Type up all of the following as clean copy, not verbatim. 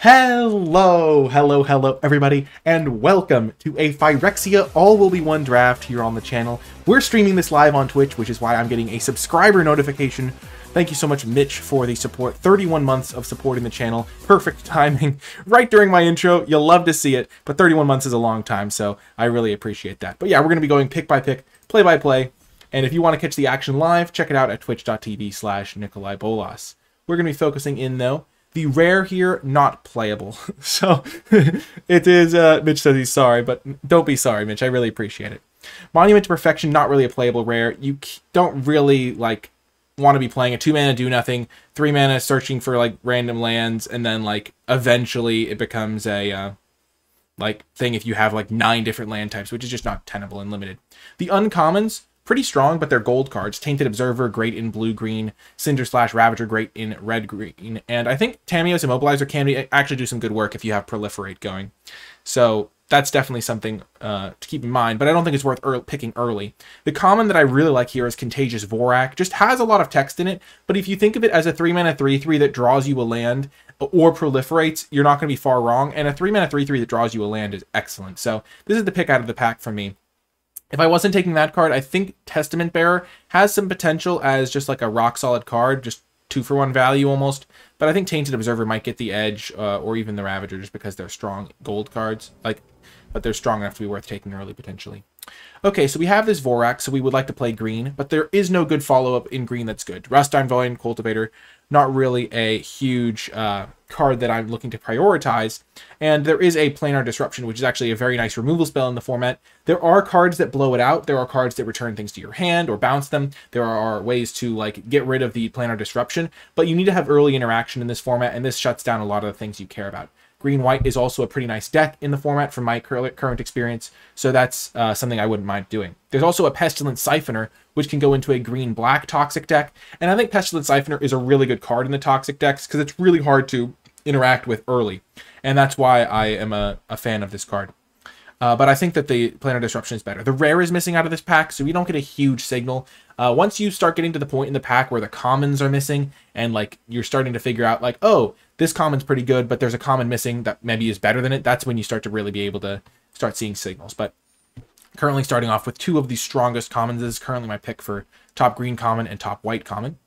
Hello everybody, and welcome to a Phyrexia All Will Be One draft here on the channel. We're streaming this live on Twitch, which is why I'm getting a subscriber notification. Thank you so much, Mitch, for the support. 31 months of supporting the channel. Perfect timing. Right during my intro. You'll love to see it, but 31 months is a long time, so I really appreciate that. But yeah, we're going to be going pick by pick, play by play, and if you want to catch the action live, check it out at twitch.tv/NicolaiBolas. We're going to be focusing in, though, the rare here, not playable. So it is, Mitch says he's sorry, but don't be sorry, Mitch. I really appreciate it. Monument to Perfection, not really a playable rare. You don't really, like, want to be playing a 2-mana do nothing, 3-mana searching for, like, random lands, and then, like, eventually it becomes a, like, thing if you have, like, 9 different land types, which is just not tenable and limited. The uncommons, pretty strong, but they're gold cards. Tainted Observer, great in blue-green. Cinder/Ravager, great in red-green. And I think Tamiyo's Immobilizer can actually do some good work if you have Proliferate going. So that's definitely something to keep in mind, but I don't think it's worth picking early. The common that I really like here is Contagious Vorak. Just has a lot of text in it, but if you think of it as a 3-mana 3/3 that draws you a land or proliferates, you're not going to be far wrong, and a 3-mana 3/3 that draws you a land is excellent. So this is the pick out of the pack for me. If I wasn't taking that card, I think Testament Bearer has some potential as just like a rock-solid card, just 2-for-1 value almost. But I think Tainted Observer might get the edge, or even the Ravager, just because they're strong gold cards. But they're strong enough to be worth taking early, potentially. Okay, so we have this Vorak, so we would like to play green, but there is no good follow-up in green that's good. Rustine Vine, Cultivator, not really a huge card that I'm looking to prioritize. And there is a Planar Disruption, which is actually a very nice removal spell in the format. There are cards that blow it out. There are cards that return things to your hand or bounce them. There are ways to, like, get rid of the Planar Disruption, but you need to have early interaction in this format, and this shuts down a lot of the things you care about. Green-white is also a pretty nice deck in the format from my current experience, so that's something I wouldn't mind doing. There's also a Pestilent Siphoner, which can go into a green-black Toxic deck, and I think Pestilent Siphoner is a really good card in the Toxic decks because it's really hard to interact with early, and that's why I am a fan of this card. But I think that the Planar Disruption is better. The rare is missing out of this pack, so we don't get a huge signal. Once you start getting to the point in the pack where the commons are missing, and, like, you're starting to figure out, like, oh, this common's pretty good, but there's a common missing that maybe is better than it, that's when you start to really be able to start seeing signals. But currently starting off with 2 of the strongest commons is currently my pick for top green common and top white common.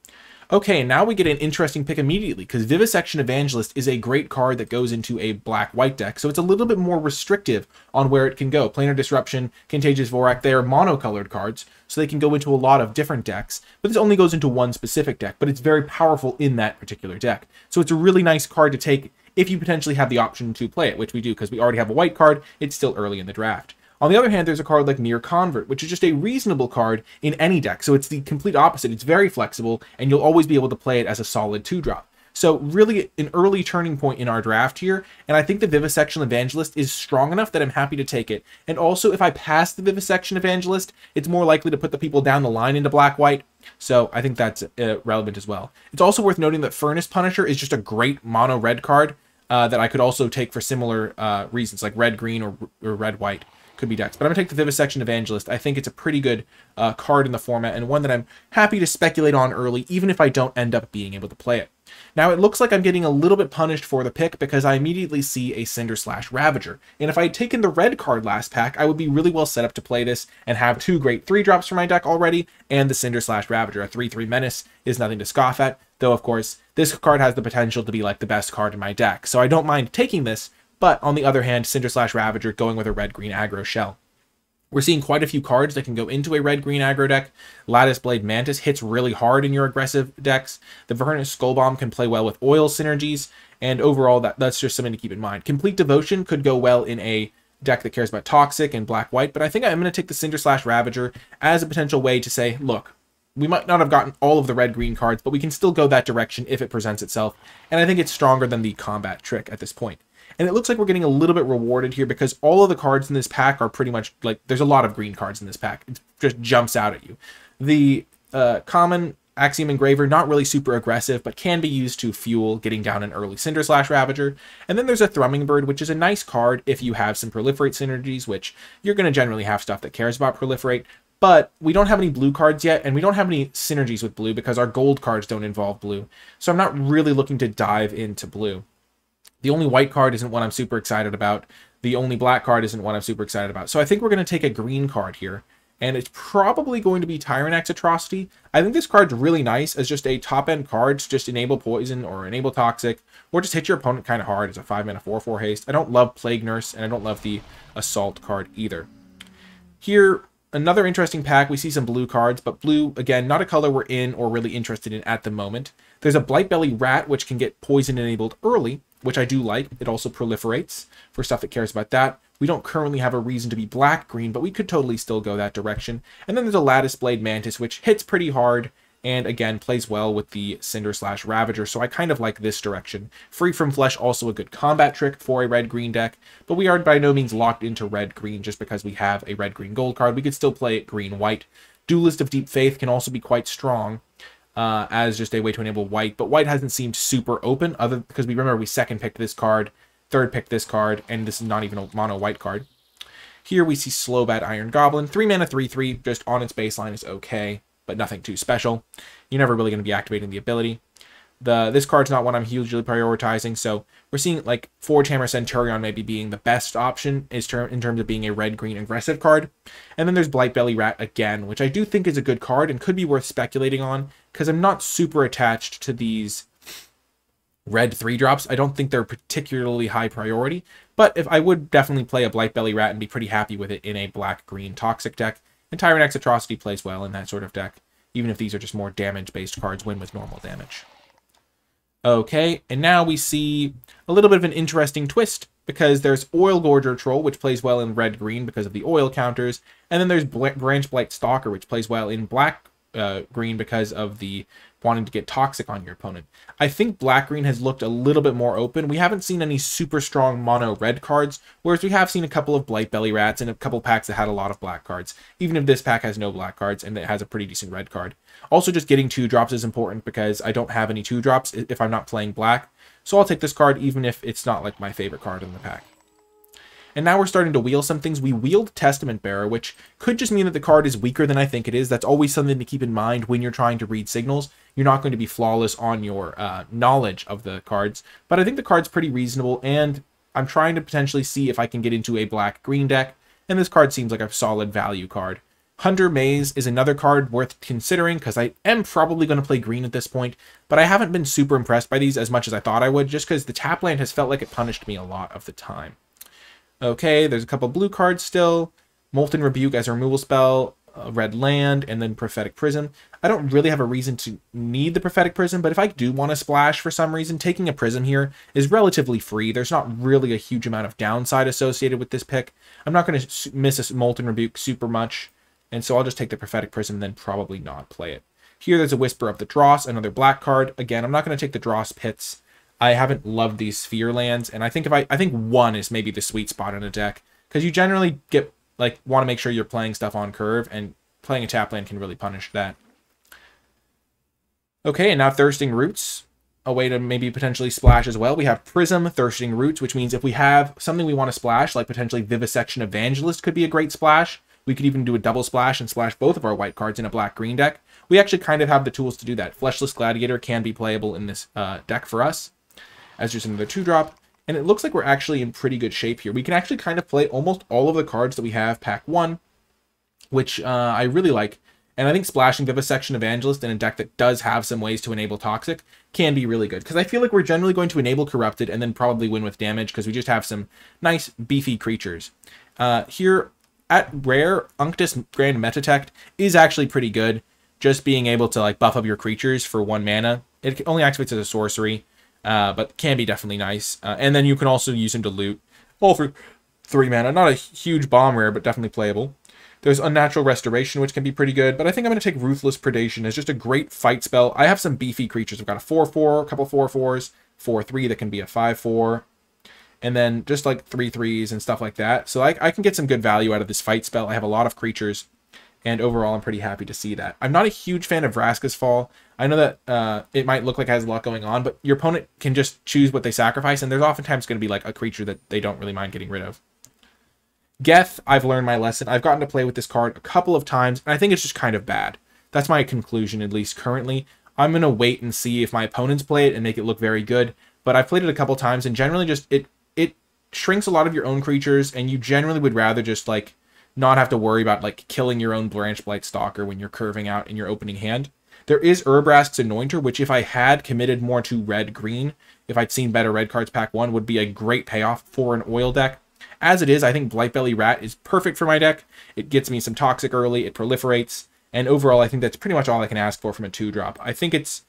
Okay, now we get an interesting pick immediately, because Vivisection Evangelist is a great card that goes into a black-white deck, so it's a little bit more restrictive on where it can go. Planar Disruption, Contagious Vorak, they are monocolored cards, so they can go into a lot of different decks, but this only goes into one specific deck, but it's very powerful in that particular deck. So it's a really nice card to take if you potentially have the option to play it, which we do, because we already have a white card. It's still early in the draft. On the other hand, there's a card like Near Convert, which is just a reasonable card in any deck. So it's the complete opposite. It's very flexible, and you'll always be able to play it as a solid 2-drop. So really an early turning point in our draft here, and I think the Vivisection Evangelist is strong enough that I'm happy to take it. And also, if I pass the Vivisection Evangelist, it's more likely to put the people down the line into black-white, so I think that's relevant as well. It's also worth noting that Furnace Punisher is just a great mono-red card that I could also take for similar reasons, like red-green or red-white. Could be decks, but I'm going to take the Vivisection Evangelist. I think it's a pretty good card in the format, and one that I'm happy to speculate on early, even if I don't end up being able to play it. Now, it looks like I'm getting a little bit punished for the pick because I immediately see a Cinder/Ravager, and if I had taken the red card last pack, I would be really well set up to play this and have 2 great 3-drops for my deck already, and the Cinder/Ravager. A 3/3 menace is nothing to scoff at, though, of course, this card has the potential to be, like, the best card in my deck, so I don't mind taking this. But on the other hand, Cinder/Ravager going with a red-green aggro shell. We're seeing quite a few cards that can go into a red-green aggro deck. Lattice Blade Mantis hits really hard in your aggressive decks. The Vernus Skullbomb can play well with oil synergies. And overall, that's just something to keep in mind. Complete Devotion could go well in a deck that cares about Toxic and black-white. But I think I'm going to take the Cinder/Ravager as a potential way to say, look, we might not have gotten all of the red-green cards, but we can still go that direction if it presents itself. And I think it's stronger than the combat trick at this point. And it looks like we're getting a little bit rewarded here because all of the cards in this pack are pretty much, like, there's a lot of green cards in this pack. It just jumps out at you. The common Axiom Engraver, not really super aggressive, but can be used to fuel getting down an early Cinder/Ravager. And then there's a Thrumming Bird, which is a nice card if you have some Proliferate synergies, which you're going to generally have stuff that cares about Proliferate. But we don't have any blue cards yet, and we don't have any synergies with blue because our gold cards don't involve blue. So I'm not really looking to dive into blue. The only white card isn't one I'm super excited about. The only black card isn't one I'm super excited about. So I think we're going to take a green card here. And it's probably going to be Tyrant X Atrocity. I think this card's really nice as just a top-end card to just enable Poison or enable Toxic, or just hit your opponent kind of hard as a 5-mana 4/4 haste. I don't love Plague Nurse, and I don't love the Assault card either. Here, another interesting pack. We see some blue cards, but blue, again, not a color we're in or really interested in at the moment. There's a Blightbelly Rat, which can get Poison enabled early, which I do like. It also proliferates for stuff that cares about that. We don't currently have a reason to be black-green, but we could totally still go that direction. And then there's a Lattice Blade Mantis, which hits pretty hard, and again, plays well with the Cinder/Ravager, so I kind of like this direction. Free from Flesh, also a good combat trick for a red-green deck, but we are by no means locked into red-green just because we have a red-green gold card. We could still play it green-white. Duelist of Deep Faith can also be quite strong as just a way to enable white, but white hasn't seemed super open, because we remember we second-picked this card, third-picked this card, and this is not even a mono-white card. Here we see Slowbat Iron Goblin. 3-mana 3/3, just on its baseline is okay, but nothing too special. You're never really going to be activating the ability. This card's not one I'm hugely prioritizing, so we're seeing like Forge Hammer Centurion maybe being the best option in terms of being a red-green aggressive card. And then there's Blightbelly Rat again, which I do think is a good card and could be worth speculating on, because I'm not super attached to these red 3-drops. I don't think they're particularly high priority, but if I would definitely play a Blightbelly Rat and be pretty happy with it in a black-green Toxic deck. And Tyrant X Atrocity plays well in that sort of deck, even if these are just more damage-based cards, win with normal damage. Okay, and now we see a little bit of an interesting twist, because there's Oil Gorger Troll, which plays well in red-green because of the oil counters, and then there's Branch Blight Stalker, which plays well in black-green because of the wanting to get Toxic on your opponent. I think black-green has looked a little bit more open. We haven't seen any super strong mono-red cards, whereas we have seen a couple of Blightbelly Rats and a couple packs that had a lot of black cards, even if this pack has no black cards and it has a pretty decent red card. Also, just getting 2-drops is important because I don't have any 2-drops if I'm not playing black, so I'll take this card even if it's not like my favorite card in the pack. And now we're starting to wheel some things. We wheeled Testament Bearer, which could just mean that the card is weaker than I think it is. That's always something to keep in mind when you're trying to read signals. You're not going to be flawless on your knowledge of the cards, but I think the card's pretty reasonable, and I'm trying to potentially see if I can get into a black-green deck, and this card seems like a solid value card. Hunter Maze is another card worth considering, because I am probably going to play green at this point, but I haven't been super impressed by these as much as I thought I would, just because the tap land has felt like it punished me a lot of the time. Okay, there's a couple blue cards still. Molten Rebuke as a removal spell, red land, and then Prophetic Prism. I don't really have a reason to need the Prophetic Prism, but if I do want to splash for some reason, taking a Prism here is relatively free. There's not really a huge amount of downside associated with this pick. I'm not going to miss a Molten Rebuke super much, and so I'll just take the Prophetic Prism and then probably not play it. Here there's a Whisper of the Dross, another black card. Again, I'm not going to take the Dross Pits. I haven't loved these Sphere lands, and I think I think 1 is maybe the sweet spot in a deck, because you generally want to make sure you're playing stuff on curve, and playing a tap land can really punish that. Okay, and now Thirsting Roots, a way to maybe potentially splash as well. We have Prism, Thirsting Roots, which means if we have something we want to splash, like potentially Vivisection Evangelist could be a great splash. We could even do a double splash and splash both of our white cards in a black-green deck. We actually kind of have the tools to do that. Fleshless Gladiator can be playable in this deck for us, as just another 2-drop, and it looks like we're actually in pretty good shape here. We can actually kind of play almost all of the cards that we have pack 1, which I really like, and I think splashing Vivisection Evangelist in a deck that does have some ways to enable Toxic can be really good, because I feel like we're generally going to enable Corrupted and then probably win with damage, because we just have some nice, beefy creatures. Here, at rare, Unctus Grand Metatect is actually pretty good, just being able to buff up your creatures for 1 mana. It only activates as a sorcery, but can be definitely nice. And then you can also use him to loot, all for 3 mana. Not a huge bomb rare, but definitely playable. There's Unnatural Restoration, which can be pretty good, but I think I'm going to take Ruthless Predation as just a great fight spell. I have some beefy creatures. I've got a 4/4, a couple 4/4s, 4/3 that can be a 5/4, and then just 3/3s and stuff like that. So I can get some good value out of this fight spell. I have a lot of creatures, and overall I'm pretty happy to see that. I'm not a huge fan of Vraska's Fall. I know that it might look like it has a lot going on, but your opponent can just choose what they sacrifice, and there's oftentimes going to be a creature that they don't really mind getting rid of. Geth, I've learned my lesson. I've gotten to play with this card a couple of times, and I think it's just kind of bad. That's my conclusion, at least currently. I'm going to wait and see if my opponents play it and make it look very good. but I've played it a couple times, and generally just it shrinks a lot of your own creatures, and you generally would rather just like not have to worry about like killing your own Branch Blight Stalker when you're curving out in your opening hand. There is Urbrask's Anointer, which if I had committed more to red-green, if I'd seen better red cards pack 1, would be a great payoff for an oil deck. As it is, I think Blightbelly Rat is perfect for my deck. It gets me some Toxic early, it proliferates, and overall I think that's pretty much all I can ask for from a 2-drop. I think it's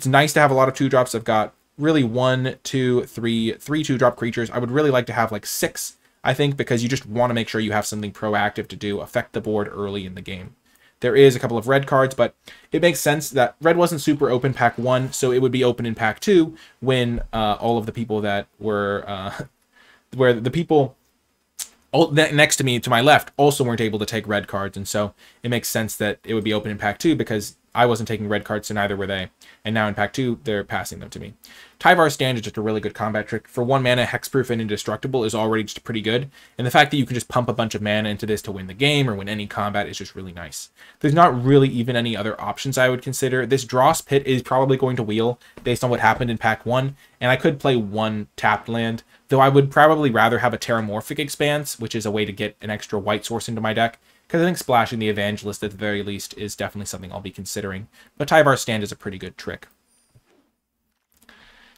nice to have a lot of 2-drops. I've got really 1, 2, 3 2-drop creatures. I would really like to have like 6, I think, because you just want to make sure you have something proactive to do, affect the board early in the game. There is a couple of red cards, but it makes sense that red wasn't super open pack 1, so it would be open in pack 2 when all of the people that were, where the people next to me, to my left, also weren't able to take red cards, and so it makes sense that it would be open in pack 2 because I wasn't taking red cards, so neither were they. And now in pack 2, they're passing them to me. Tyvar's Stand is just a really good combat trick. For 1 mana, Hexproof and Indestructible is already just pretty good. And the fact that you can just pump a bunch of mana into this to win the game or win any combat is just really nice. There's not really even any other options I would consider. This Dross Pit is probably going to wheel based on what happened in pack 1. And I could play 1 tapped land, though I would probably rather have a Terramorphic Expanse, which is a way to get an extra white source into my deck. Because I think splashing the Evangelist at the very least is definitely something I'll be considering. But Tyvar's Stand is a pretty good trick.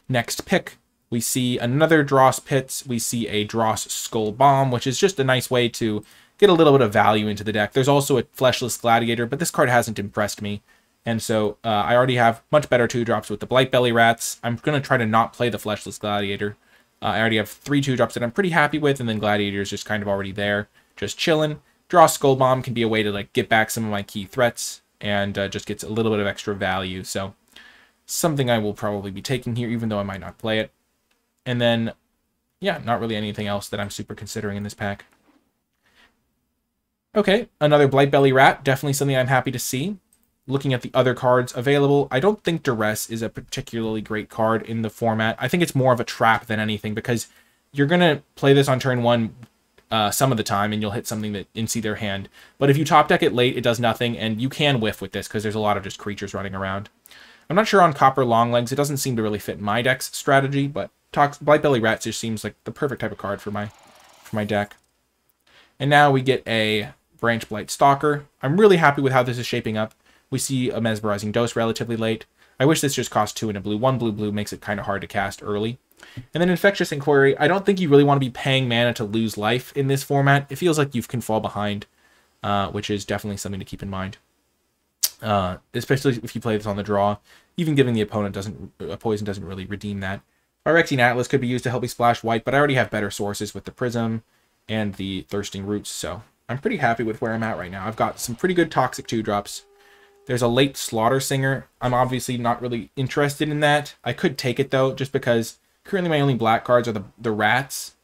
Next pick, we see another Dross Pits. We see a Dross Skull Bomb, which is just a nice way to get a little bit of value into the deck. There's also a Fleshless Gladiator, but this card hasn't impressed me. And so I already have much better 2-drops with the Blightbelly Rats. I'm going to try to not play the Fleshless Gladiator. I already have 3 2-drops that I'm pretty happy with, and then Gladiator is just kind of already there, just chilling. Dross Skull Bomb can be a way to like get back some of my key threats and just gets a little bit of extra value. So something I will probably be taking here, even though I might not play it. And then, yeah, not really anything else that I'm super considering in this pack. Okay, another Blightbelly Rat, definitely something I'm happy to see. Looking at the other cards available, I don't think Duress is a particularly great card in the format. I think it's more of a trap than anything because you're going to play this on turn 1 some of the time, and you'll hit something that in see their hand. But if you top deck it late, it does nothing, and you can whiff with this because there's a lot of just creatures running around. I'm not sure on Copper Longlegs. It doesn't seem to really fit my deck's strategy, but Blightbelly Rat just seems like the perfect type of card for my deck. And now we get a Branch Blight Stalker. I'm really happy with how this is shaping up. We see a Mesmerizing Dose relatively late. I wish this just cost 2 and a blue. 1 blue makes it kind of hard to cast early. And then Infectious Inquiry. I don't think you really want to be paying mana to lose life in this format. It feels like you can fall behind, which is definitely something to keep in mind. Especially if you play this on the draw. Even giving the opponent a poison doesn't really redeem that. Phyrexian Atlas could be used to help me splash white, but I already have better sources with the Prism and the Thirsting Roots, so I'm pretty happy with where I'm at right now. I've got some pretty good Toxic 2-drops. There's a late Slaughter Singer. I'm obviously not really interested in that. I could take it, though, just because currently my only black cards are the Rats,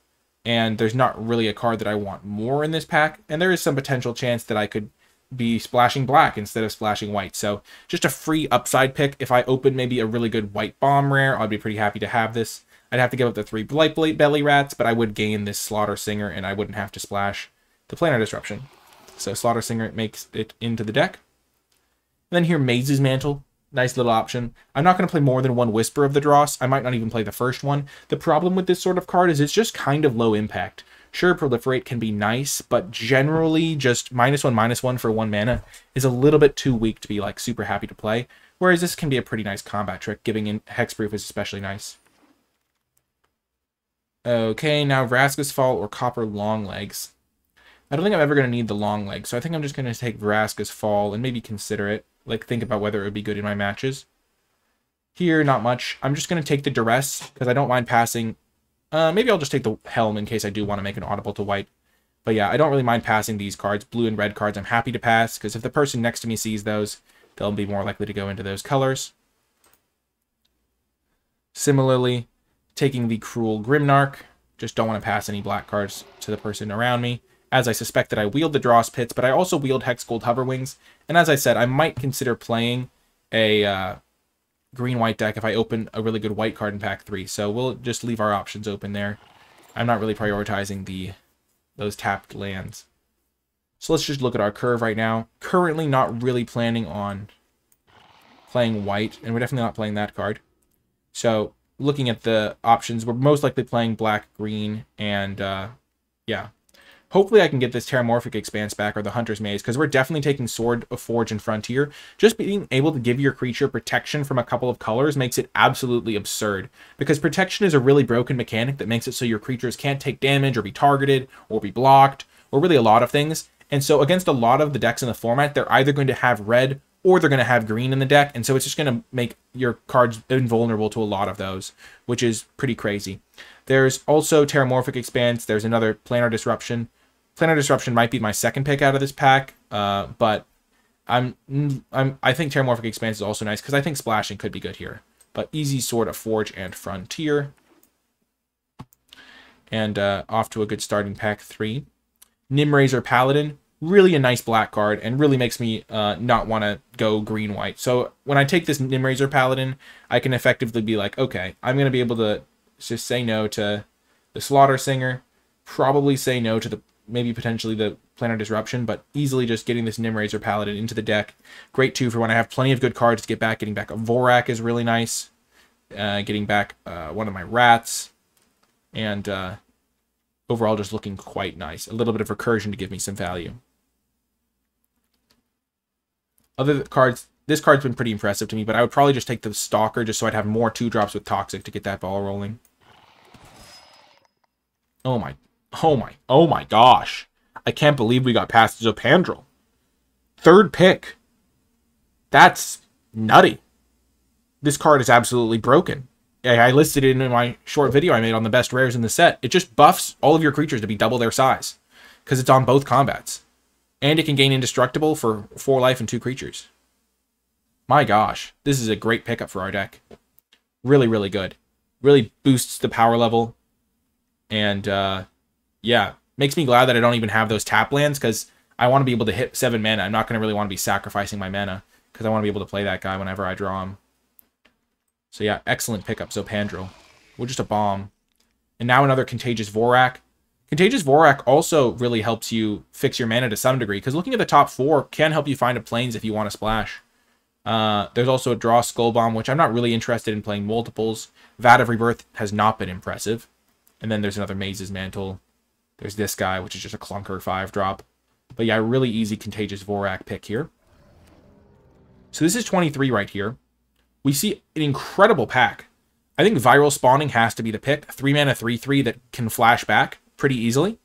and there's not really a card that I want more in this pack, and there is some potential chance that I could be splashing black instead of splashing white. So just a free upside pick. If I open maybe a really good White Bomb rare, I'd be pretty happy to have this. I'd have to give up the 3 Blightbelly Rats, but I would gain this Slaughter Singer, and I wouldn't have to splash the Planar Disruption. So Slaughter Singer makes it into the deck. And then here, Maze's Mantle. Nice little option. I'm not going to play more than 1 Whisper of the Dross. I might not even play the first one. The problem with this sort of card is it's just kind of low impact. Sure, Proliferate can be nice, but generally just -1/-1 for 1 mana is a little bit too weak to be like super happy to play. Whereas this can be a pretty nice combat trick. Giving in Hexproof is especially nice. Okay, now Vraska's Fall or Copper Longlegs. I don't think I'm ever going to need the Longlegs, so I think I'm just going to take Vraska's Fall and maybe consider it. Like, think about whether it would be good in my matches. Here, not much. I'm just going to take the Duress, because I don't mind passing. Maybe I'll just take the Helm in case I do want to make an audible to white. But yeah, I don't really mind passing these cards. Blue and red cards I'm happy to pass, because if the person next to me sees those, they'll be more likely to go into those colors. Similarly, taking the Cruel Grimnarch. Just don't want to pass any black cards to the person around me, as I suspect that I wield the Dross Pits, but I also wield Hexgold Hoverwings. And as I said, I might consider playing a green-white deck if I open a really good white card in pack 3. So we'll just leave our options open there. I'm not really prioritizing those tapped lands. So let's just look at our curve right now. Currently not really planning on playing white, and we're definitely not playing that card. So looking at the options, we're most likely playing black, green, and yeah. Hopefully I can get this Terramorphic Expanse back or the Hunter's Maze, because we're definitely taking Sword of Forge and Frontier. Just being able to give your creature protection from a couple of colors makes it absolutely absurd, because protection is a really broken mechanic that makes it so your creatures can't take damage or be targeted or be blocked or really a lot of things. And so against a lot of the decks in the format, they're either going to have red or they're going to have green in the deck, and so it's just going to make your cards invulnerable to a lot of those, which is pretty crazy. There's also Terramorphic Expanse. There's another Planar Disruption. Planar Disruption might be my second pick out of this pack, but I think Terramorphic Expanse is also nice because I think splashing could be good here. But easy Sword of Forge and Frontier. And off to a good starting pack 3. Nimraiser Paladin, really a nice black card, and really makes me not want to go green-white. So when I take this Nimraiser Paladin, I can effectively be like, okay, I'm going to be able to just say no to the Slaughter Singer, probably say no to the maybe potentially the Planar Disruption, but easily just getting this Nimraiser Paladin into the deck. Great too for when I have plenty of good cards to get back. Getting back a Vorak is really nice. Getting back one of my Rats. And overall just looking quite nice. A little bit of recursion to give me some value. Other cards, this card's been pretty impressive to me, but I would probably just take the Stalker just so I'd have more 2-drops with Toxic to get that ball rolling. Oh my gosh. I can't believe we got past Zopandrel. 3rd pick. That's nutty. This card is absolutely broken. I listed it in my short video I made on the best rares in the set. It just buffs all of your creatures to be double their size, because it's on both combats. And it can gain Indestructible for 4 life and 2 creatures. My gosh, this is a great pickup for our deck. Really, really good. Really boosts the power level. And, yeah, makes me glad that I don't even have those tap lands, because I want to be able to hit 7 mana. I'm not going to really want to be sacrificing my mana, because I want to be able to play that guy whenever I draw him. So yeah, excellent pickup, Zopandrel. We're just a bomb. And now another Contagious Vorak. Contagious Vorak also really helps you fix your mana to some degree, because looking at the top 4 can help you find a Plains if you want to splash. There's also a Draw Skull Bomb, which I'm not really interested in playing multiples. Vat of Rebirth has not been impressive. And then there's another Maze's Mantle. There's this guy, which is just a clunker 5-drop. But yeah, really easy Contagious Vorak pick here. So this is 23 right here. We see an incredible pack. I think Viral Spawning has to be the pick. 3 mana 3/3 that can flash back pretty easily.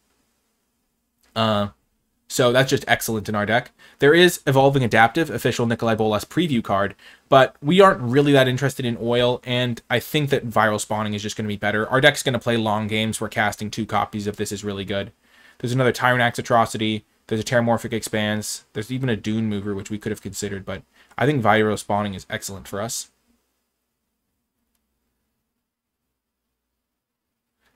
So that's just excellent in our deck. There is Evolving Adaptive, official NicolaiBolas preview card, but we aren't really that interested in oil, and I think that Viral Spawning is just going to be better. Our deck's going to play long games where casting 2 copies of this is really good. There's another Tyrant Axe Atrocity. There's a Terramorphic Expanse. There's even a Dune Mover, which we could have considered, but I think Viral Spawning is excellent for us.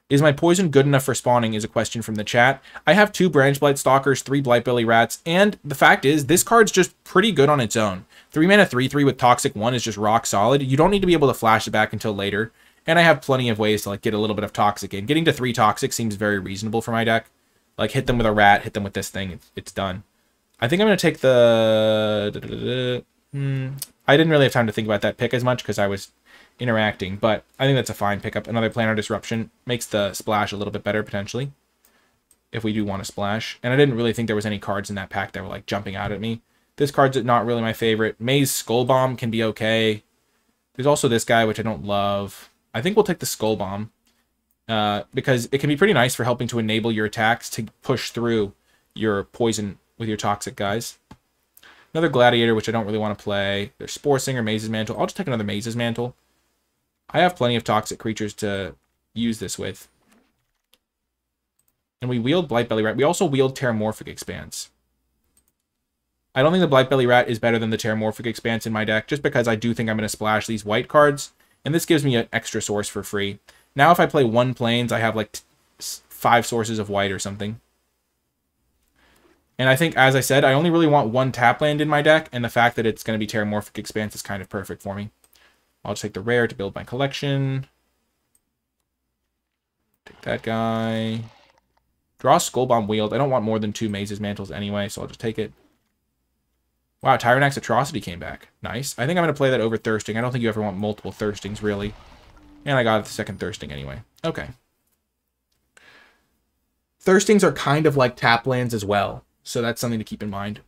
Is my poison good enough for spawning is a question from the chat. I have 2 Branch Blight Stalkers, 3 Blightbelly Rats, and the fact is, this card's just pretty good on its own. 3 mana 3/3 with Toxic 1 is just rock solid. You don't need to be able to flash it back until later, and I have plenty of ways to like get a little bit of Toxic in. Getting to 3 Toxic seems very reasonable for my deck. Like, hit them with a Rat, hit them with this thing, it's done. I think I'm going to take the... I didn't really have time to think about that pick as much because I was interacting, but I think that's a fine pickup. Another Planar Disruption makes the splash a little bit better, potentially, if we do want to splash. And I didn't really think there was any cards in that pack that were, like, jumping out at me. This card's not really my favorite. Maze Skull Bomb can be okay. There's also this guy, which I don't love. I think we'll take the Skull Bomb, because it can be pretty nice for helping to enable your attacks to push through your poison with your Toxic guys. Another Gladiator, which I don't really want to play. There's Spore Singer, Maze's Mantle. I'll just take another Maze's Mantle. I have plenty of Toxic creatures to use this with. And we wield Blightbelly Rat. We also wield Terramorphic Expanse. I don't think the Blightbelly Rat is better than the Terramorphic Expanse in my deck, just because I do think I'm going to splash these white cards, and this gives me an extra source for free. Now if I play 1 Plains, I have like 5 sources of white or something. And I think, as I said, I only really want 1 tap land in my deck, and the fact that it's going to be Terramorphic Expanse is kind of perfect for me. I'll just take the rare to build my collection. Take that guy. Draw Skull Bomb Wield. I don't want more than 2 Maze's Mantles anyway, so I'll just take it. Wow, Tyrant Axe Atrocity came back. Nice. I think I'm going to play that over Thirsting. I don't think you ever want multiple Thirstings, really. And I got the second Thirsting anyway. Okay. Thirstings are kind of like tap lands as well, so that's something to keep in mind.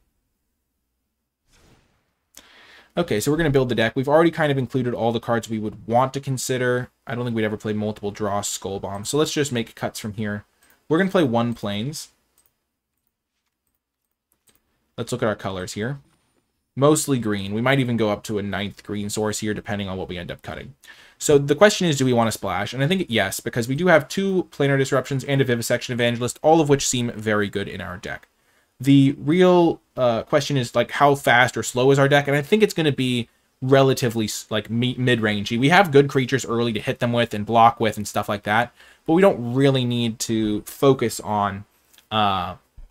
Okay, so we're going to build the deck. We've already kind of included all the cards we would want to consider. I don't think we'd ever play multiple draw Skull Bomb, so let's just make cuts from here. We're going to play 1 Plains. Let's look at our colors here. Mostly green. We might even go up to a 9th green source here, depending on what we end up cutting. So the question is, do we want to splash? And I think yes, because we do have 2 Planar Disruptions and a Vivisection Evangelist, all of which seem very good in our deck. The real question is, like, how fast or slow is our deck? And I think it's going to be relatively, like, mid-rangey. We have good creatures early to hit them with and block with and stuff like that, but we don't really need to focus on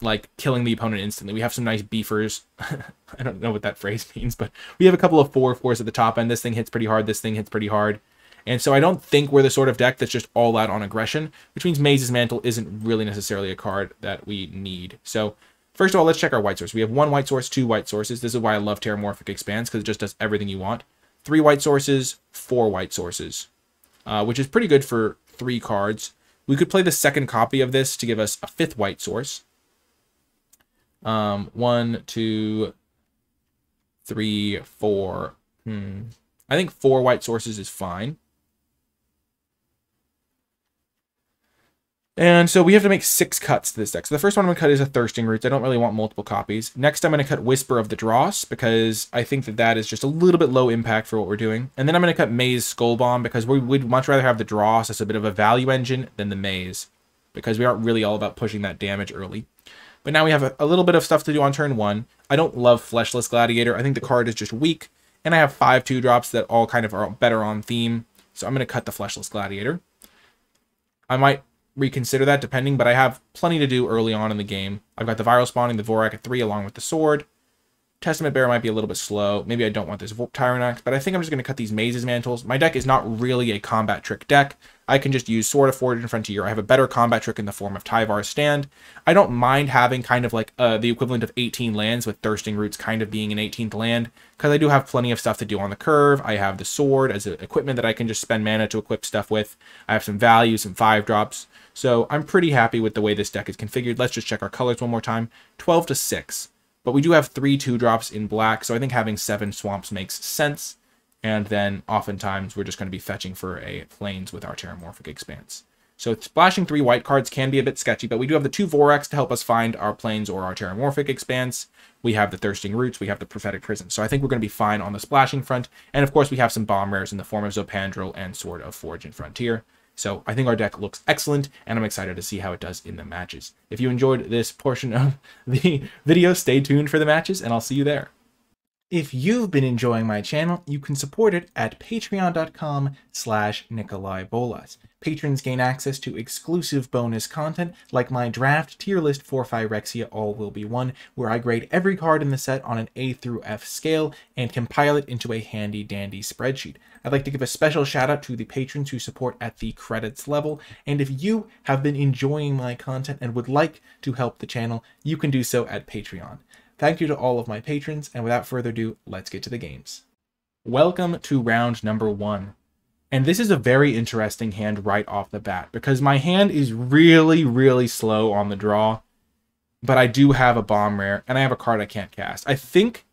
like killing the opponent instantly. We have some nice beefers. I don't know what that phrase means, but we have a couple of 4/4s at the top end. This thing hits pretty hard. This thing hits pretty hard. And so I don't think we're the sort of deck that's just all out on aggression, which means Maze's Mantle isn't really necessarily a card that we need. So first of all, let's check our white source. We have 1 white source, 2 white sources. This is why I love Terramorphic Expanse, because it just does everything you want. 3 white sources, 4 white sources, which is pretty good for 3 cards. We could play the second copy of this to give us a 5th white source. 1, 2, 3, 4. I think 4 white sources is fine. And so we have to make 6 cuts to this deck. So the first one I'm going to cut is a Thirsting Roots. I don't really want multiple copies. Next, I'm going to cut Whisper of the Dross, because I think that that is just a little bit low impact for what we're doing. And then I'm going to cut Maze Skull Bomb, because we would much rather have the Dross as a bit of a value engine than the Maze, because we aren't really all about pushing that damage early. But now we have a little bit of stuff to do on turn 1. I don't love Fleshless Gladiator. I think the card is just weak. And I have 5 2-drops that all kind of are better on theme. So I'm going to cut the Fleshless Gladiator. I might reconsider that depending, but I have plenty to do early on in the game. I've got the Viral Spawning, the Vorak at 3 along with the Sword. Testament Bearer might be a little bit slow. Maybe I don't want this Tyrannox, but I think I'm just going to cut these Maze's Mantles. My deck is not really a combat trick deck. I can just use Sword of Fortune Frontier. I have a better combat trick in the form of Tyvar's Stand. I don't mind having kind of like the equivalent of 18 lands, with Thirsting Roots kind of being an 18th land, because I do have plenty of stuff to do on the curve. I have the Sword as an equipment that I can just spend mana to equip stuff with. I have some value, some 5-drops. So I'm pretty happy with the way this deck is configured. Let's just check our colors one more time. 12 to 6. But we do have 3 2-drops in black, so I think having 7 swamps makes sense. And then oftentimes we're just going to be fetching for a plains with our Terramorphic Expanse. So splashing 3 white cards can be a bit sketchy, but we do have the 2 Voraks to help us find our plains or our Terramorphic Expanse. We have the Thirsting Roots, we have the Prophetic Prison. So I think we're going to be fine on the splashing front. And of course we have some bomb rares in the form of Zopandrel and Sword of Fortune Frontier. So I think our deck looks excellent, and I'm excited to see how it does in the matches. If you enjoyed this portion of the video, stay tuned for the matches, and I'll see you there. If you've been enjoying my channel, you can support it at patreon.com/NicolaiBolas. Patrons gain access to exclusive bonus content, like my draft tier list for Phyrexia All Will Be One, where I grade every card in the set on an A through F scale and compile it into a handy-dandy spreadsheet. I'd like to give a special shout out to the patrons who support at the credits level, and if you have been enjoying my content and would like to help the channel, you can do so at Patreon. Thank you to all of my patrons, and without further ado, let's get to the games. Welcome to round number 1. And this is a very interesting hand right off the bat, because my hand is really slow on the draw, but I do have a bomb rare, and I have a card I can't cast. I think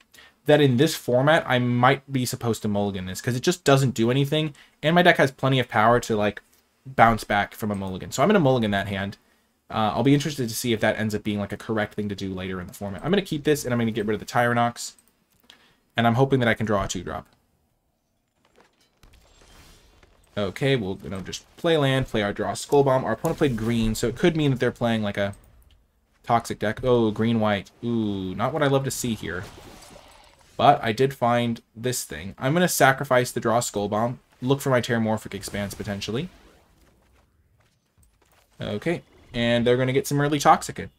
that in this format, I might be supposed to mulligan this, because it just doesn't do anything, and my deck has plenty of power to, like, bounce back from a mulligan. So I'm going to mulligan that hand. I'll be interested to see if that ends up being like a correct thing to do later in the format. I'm going to keep this, and I'm going to get rid of the Tyrannox. And I'm hoping that I can draw a 2-drop. Okay, we'll just play land, play our draw Skull Bomb. Our opponent played green, so it could mean that they're playing like a toxic deck. Oh, green-white. Ooh, not what I love to see here. But I did find this thing. I'm going to sacrifice the draw Skull Bomb. Look for my Terramorphic Expanse, potentially. Okay. And they're going to get some early Toxic in.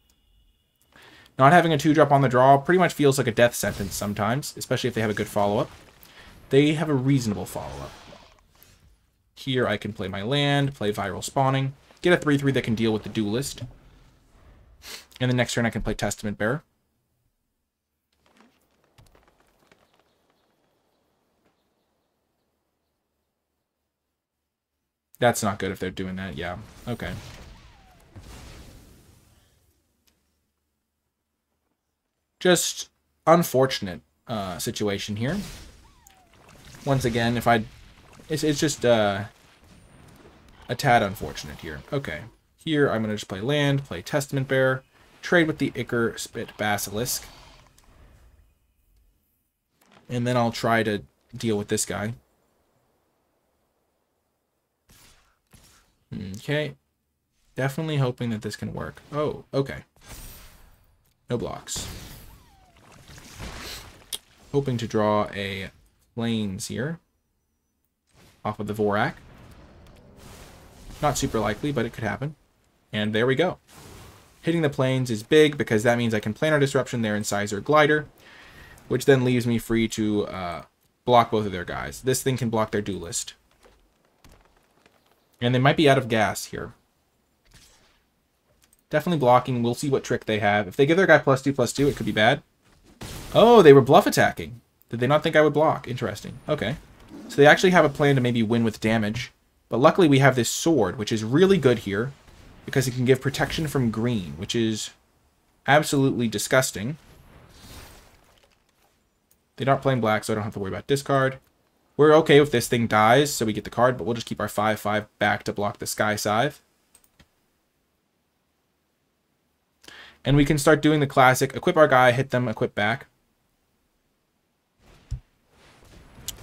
Not having a 2-drop on the draw pretty much feels like a death sentence sometimes, especially if they have a good follow-up. They have a reasonable follow-up. Here I can play my land, play Viral Spawning, get a 3/3 that can deal with the Duelist. And the next turn I can play Testament Bearer. That's not good if they're doing that. Yeah. Okay. Just unfortunate situation here. Once again, if I... It's just a tad unfortunate here. Okay. Here, I'm going to just play land, play Testament Bearer, trade with the Ichor Spit Basilisk. And then I'll try to deal with this guy. Okay. Definitely hoping that this can work. Oh, okay. No blocks. Hoping to draw a Plains here. Off of the Vorak. Not super likely, but it could happen. And there we go. Hitting the Plains is big because that means I can Planar Disruption their Incisor Glider, which then leaves me free to block both of their guys. This thing can block their Duelist. And they might be out of gas here. Definitely blocking. We'll see what trick they have. If they give their guy +2/+2, it could be bad. Oh, they were bluff attacking. Did they not think I would block? Interesting. Okay. So they actually have a plan to maybe win with damage. But luckily we have this sword, which is really good here. Because it can give protection from green, which is absolutely disgusting. They're not playing black, so I don't have to worry about discard. We're okay if this thing dies, so we get the card, but we'll just keep our 5/5 back to block the Sky Scythe. And we can start doing the classic, equip our guy, hit them, equip back.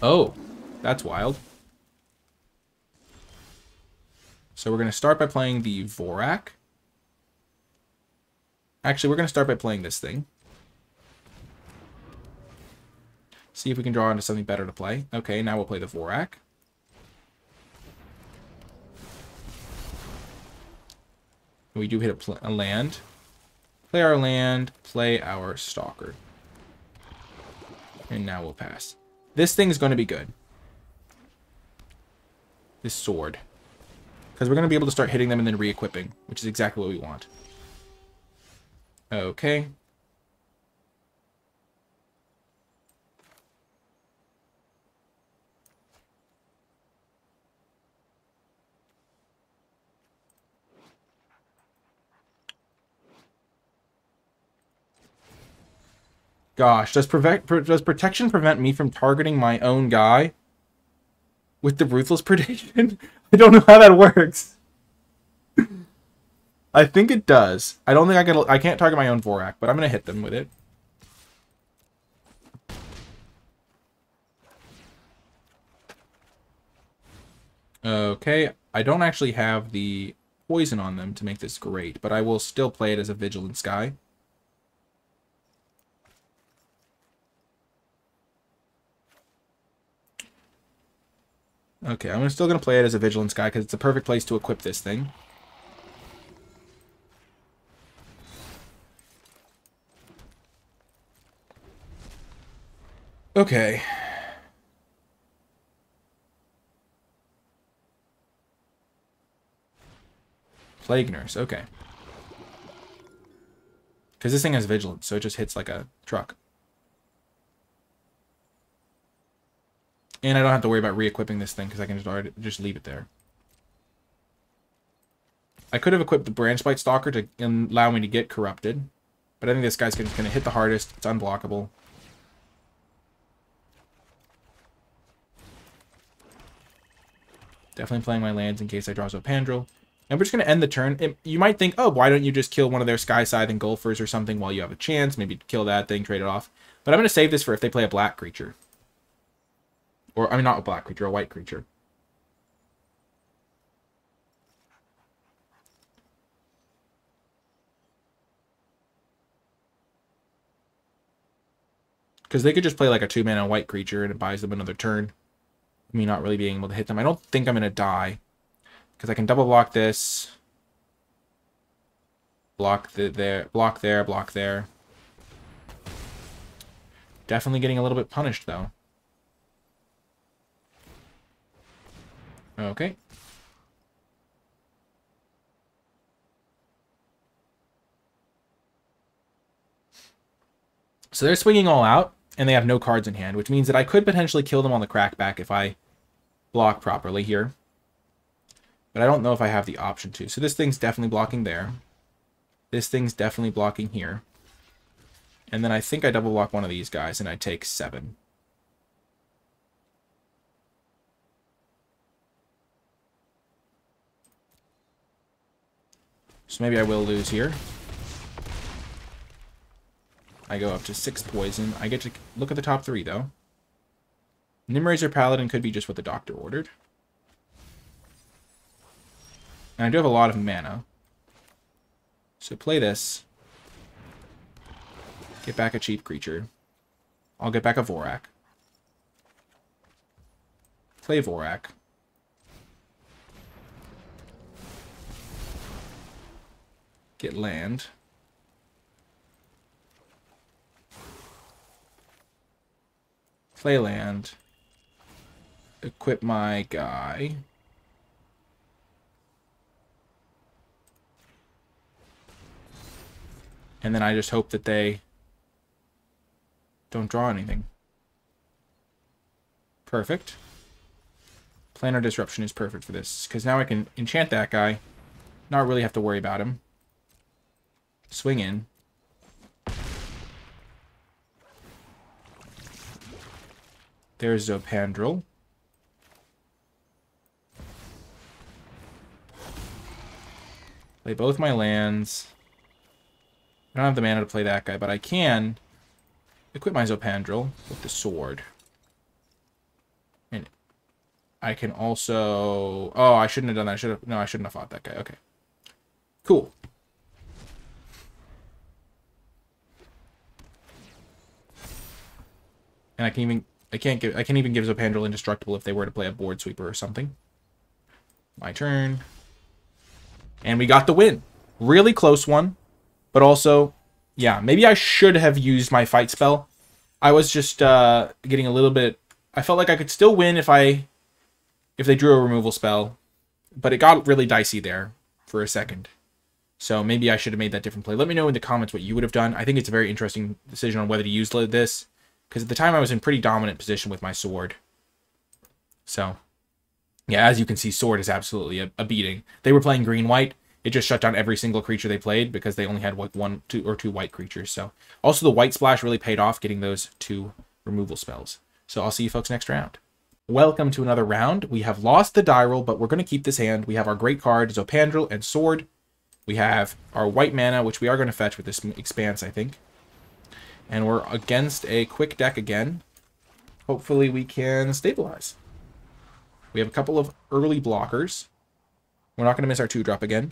Oh, that's wild. So we're going to start by playing the Vorak. Actually, we're going to start by playing this thing. See if we can draw into something better to play. Okay, now we'll play the Vorak. We do hit a land. Play our land, play our Stalker. And now we'll pass. This thing's going to be good. This sword. Because we're going to be able to start hitting them and then re-equipping, which is exactly what we want. Okay. Gosh, does protection prevent me from targeting my own guy with the Ruthless Predation? I don't know how that works. I think it does. I don't think I can't target my own Vorak, but I'm going to hit them with it. Okay, I don't actually have the poison on them to make this great, but I will still play it as a Vigilant Sky. Okay, I'm still going to play it as a Vigilant Sky because it's a perfect place to equip this thing. Okay. Plague Nurse, okay. Because this thing has Vigilance, so it just hits like a truck. And I don't have to worry about re-equipping this thing because I can just leave it there. I could have equipped the Branch Blight Stalker to allow me to get Corrupted. But I think this guy's going to hit the hardest. It's unblockable. Definitely playing my lands in case I draw Zopandrel. And we're just going to end the turn. You might think, oh, why don't you just kill one of their Sky Scythe Engulfers or something while you have a chance? Maybe kill that thing, trade it off. But I'm going to save this for if they play a black creature. Or, I mean, not a black creature, a white creature. Because they could just play like a 2-mana white creature and it buys them another turn. Me not really being able to hit them. I don't think I'm going to die. Because I can double block this. Block there, block there, block there. Definitely getting a little bit punished, though. Okay. So they're swinging all out, and they have no cards in hand, which means that I could potentially kill them on the crackback if I block properly here. But I don't know if I have the option to. So this thing's definitely blocking there. This thing's definitely blocking here. And then I think I double block one of these guys and I take 7. So maybe I will lose here. I go up to 6 poison. I get to look at the top 3, though. Nimrazer Paladin could be just what the doctor ordered. And I do have a lot of mana. So play this. Get back a cheap creature. I'll get back a Vorak. Play Vorak. Get land. Play land. Equip my guy. And then I just hope that they don't draw anything. Perfect. Planar Disruption is perfect for this, because now I can enchant that guy, not really have to worry about him. Swing in. There's Zopandrel. Play both my lands. I don't have the mana to play that guy, but I can equip my Zopandrel with the sword. And I can also... Oh, I shouldn't have done that. No, I shouldn't have fought that guy. Okay. Cool. And I can even give Zopandrel indestructible if they were to play a board sweeper or something. My turn. And we got the win. Really close one. But also, yeah, maybe I should have used my fight spell. I was just getting a little bit... I felt like I could still win if they drew a removal spell. But it got really dicey there for a second. So maybe I should have made that different play. Let me know in the comments what you would have done. I think it's a very interesting decision on whether to use this. Because at the time I was in pretty dominant position with my sword. So, yeah, as you can see, sword is absolutely a beating. They were playing green-white. It just shut down every single creature they played because they only had like 1, 2, or 2 white creatures. So, also the white splash really paid off getting those 2 removal spells. So I'll see you folks next round. Welcome to another round. We have lost the die roll, but we're going to keep this hand. We have our great card, Zopandrel and Sword. We have our white mana, which we are going to fetch with this Expanse, I think. And we're against a quick deck again. Hopefully we can stabilize. We have a couple of early blockers. We're not going to miss our 2-drop again.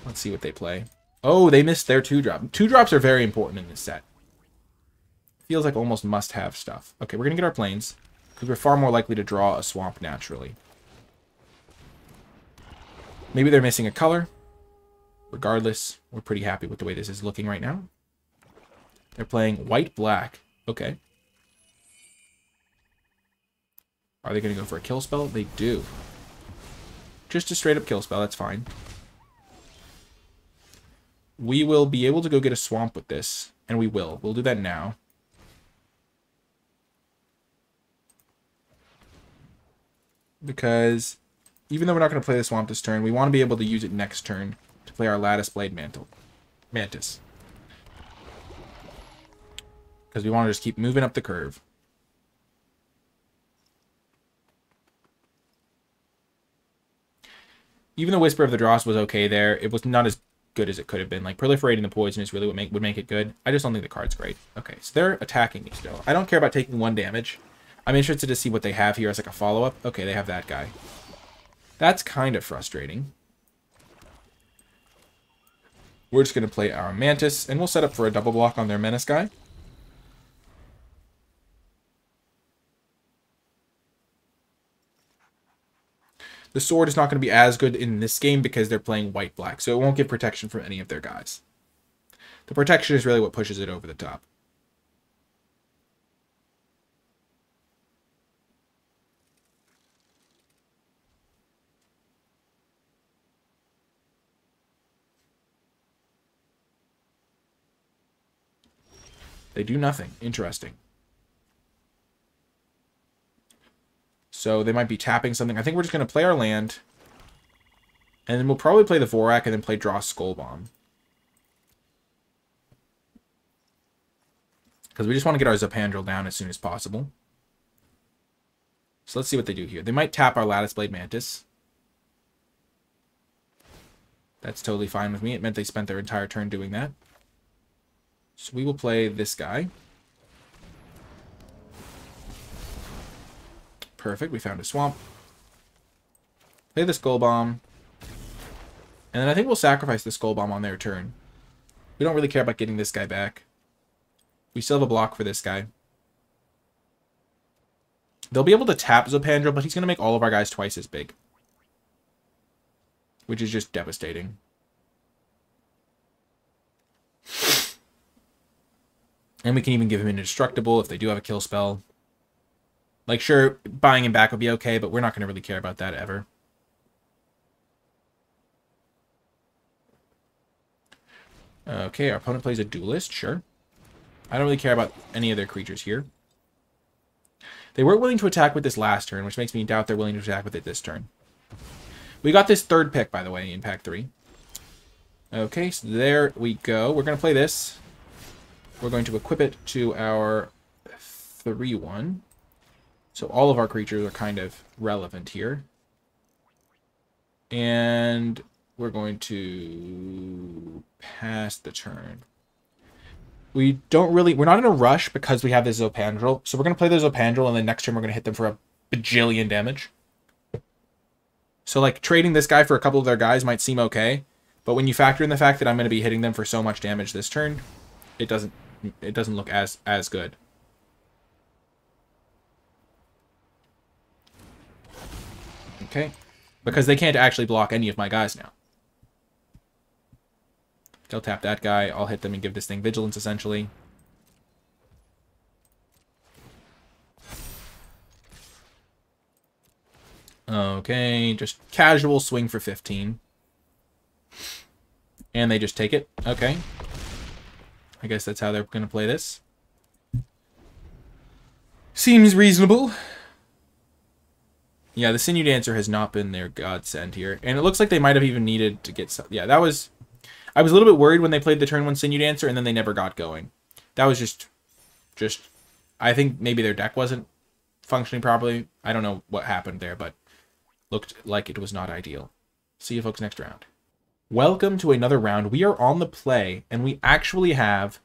Let's see what they play. Oh, they missed their 2-drop. 2-drops are very important in this set. Feels like almost must-have stuff. Okay, we're going to get our planes, because we're far more likely to draw a swamp naturally. Maybe they're missing a color. Regardless, we're pretty happy with the way this is looking right now. They're playing white-black. Okay. Are they going to go for a kill spell? They do. Just a straight-up kill spell. That's fine. We will be able to go get a swamp with this. And we will. We'll do that now. Because even though we're not going to play the swamp this turn, we want to be able to use it next turn to play our Lattice Blade Mantis. Because we want to just keep moving up the curve. Even the Whisper of the Dross was okay there. It was not as good as it could have been. Like, proliferating the poison is really what would make it good. I just don't think the card's great. Okay, so they're attacking me still. I don't care about taking 1 damage. I'm interested to see what they have here as like a follow-up. Okay, they have that guy. That's kind of frustrating. We're just going to play our Mantis, and we'll set up for a double block on their Menace guy. The Sword is not going to be as good in this game because they're playing white-black, so it won't give protection from any of their guys. The protection is really what pushes it over the top. They do nothing. Interesting. So they might be tapping something. I think we're just going to play our land. And then we'll probably play the Vorak and then play draw Skull Bomb. Because we just want to get our Zopandrel down as soon as possible. So let's see what they do here. They might tap our Lattice Blade Mantis. That's totally fine with me. It meant they spent their entire turn doing that. So we will play this guy. Perfect. We found a swamp. Play the Skull Bomb. And then I think we'll sacrifice the Skull Bomb on their turn. We don't really care about getting this guy back. We still have a block for this guy. They'll be able to tap Zopandrel, but he's going to make all of our guys twice as big. Which is just devastating. And we can even give him indestructible if they do have a kill spell. Like, sure, buying him back would be okay, but we're not going to really care about that ever. Okay, our opponent plays a Duelist, sure. I don't really care about any of their creatures here. They weren't willing to attack with this last turn, which makes me doubt they're willing to attack with it this turn. We got this third pick, by the way, in pack 3. Okay, so there we go. We're going to play this. We're going to equip it to our 3-1. So all of our creatures are kind of relevant here. And we're going to pass the turn. We're not in a rush because we have this Zopandrel. So we're going to play the Zopandrel, and then next turn we're going to hit them for a bajillion damage. So, like, trading this guy for a couple of their guys might seem okay. But when you factor in the fact that I'm going to be hitting them for so much damage this turn, it doesn't look as good. Okay. Because they can't actually block any of my guys now. They'll tap that guy. I'll hit them and give this thing vigilance, essentially. Okay, just casual swing for 15. And they just take it. Okay. I guess that's how they're going to play this. Seems reasonable. Yeah, the Sinew Dancer has not been their godsend here. And it looks like they might have even needed to get some... Yeah, that was... I was a little bit worried when they played the turn 1 Sinew Dancer, and then they never got going. That was just... I think maybe their deck wasn't functioning properly. I don't know what happened there, but looked like it was not ideal. See you folks next round. Welcome to another round. We are on the play, and we actually have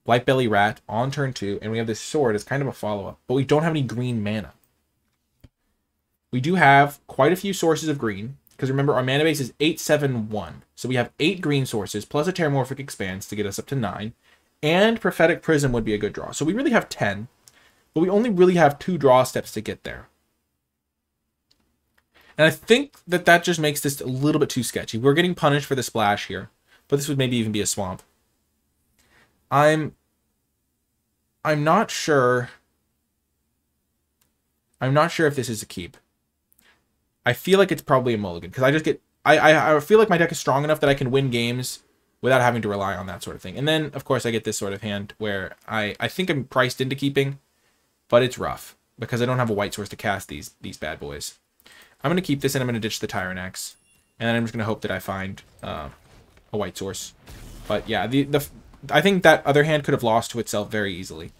Blightbelly Rat on turn 2, and we have this sword as kind of a follow-up, but we don't have any green mana. We do have quite a few sources of green, because remember, our mana base is 8-7-1. So we have 8 green sources, plus a Terramorphic Expanse to get us up to 9, and Prophetic Prism would be a good draw. So we really have 10, but we only really have 2 draw steps to get there. And I think that just makes this a little bit too sketchy. We're getting punished for the splash here, but this would maybe even be a swamp. I'm not sure. I'm not sure if this is a keep. I feel like it's probably a mulligan, because I feel like my deck is strong enough that I can win games without having to rely on that sort of thing. And then, of course, I get this sort of hand where I think I'm priced into keeping, but it's rough, because I don't have a white source to cast these bad boys. I'm going to keep this, and I'm going to ditch the Tyrannax. And then I'm just going to hope that I find a white source. But yeah, I think that other hand could have lost to itself very easily.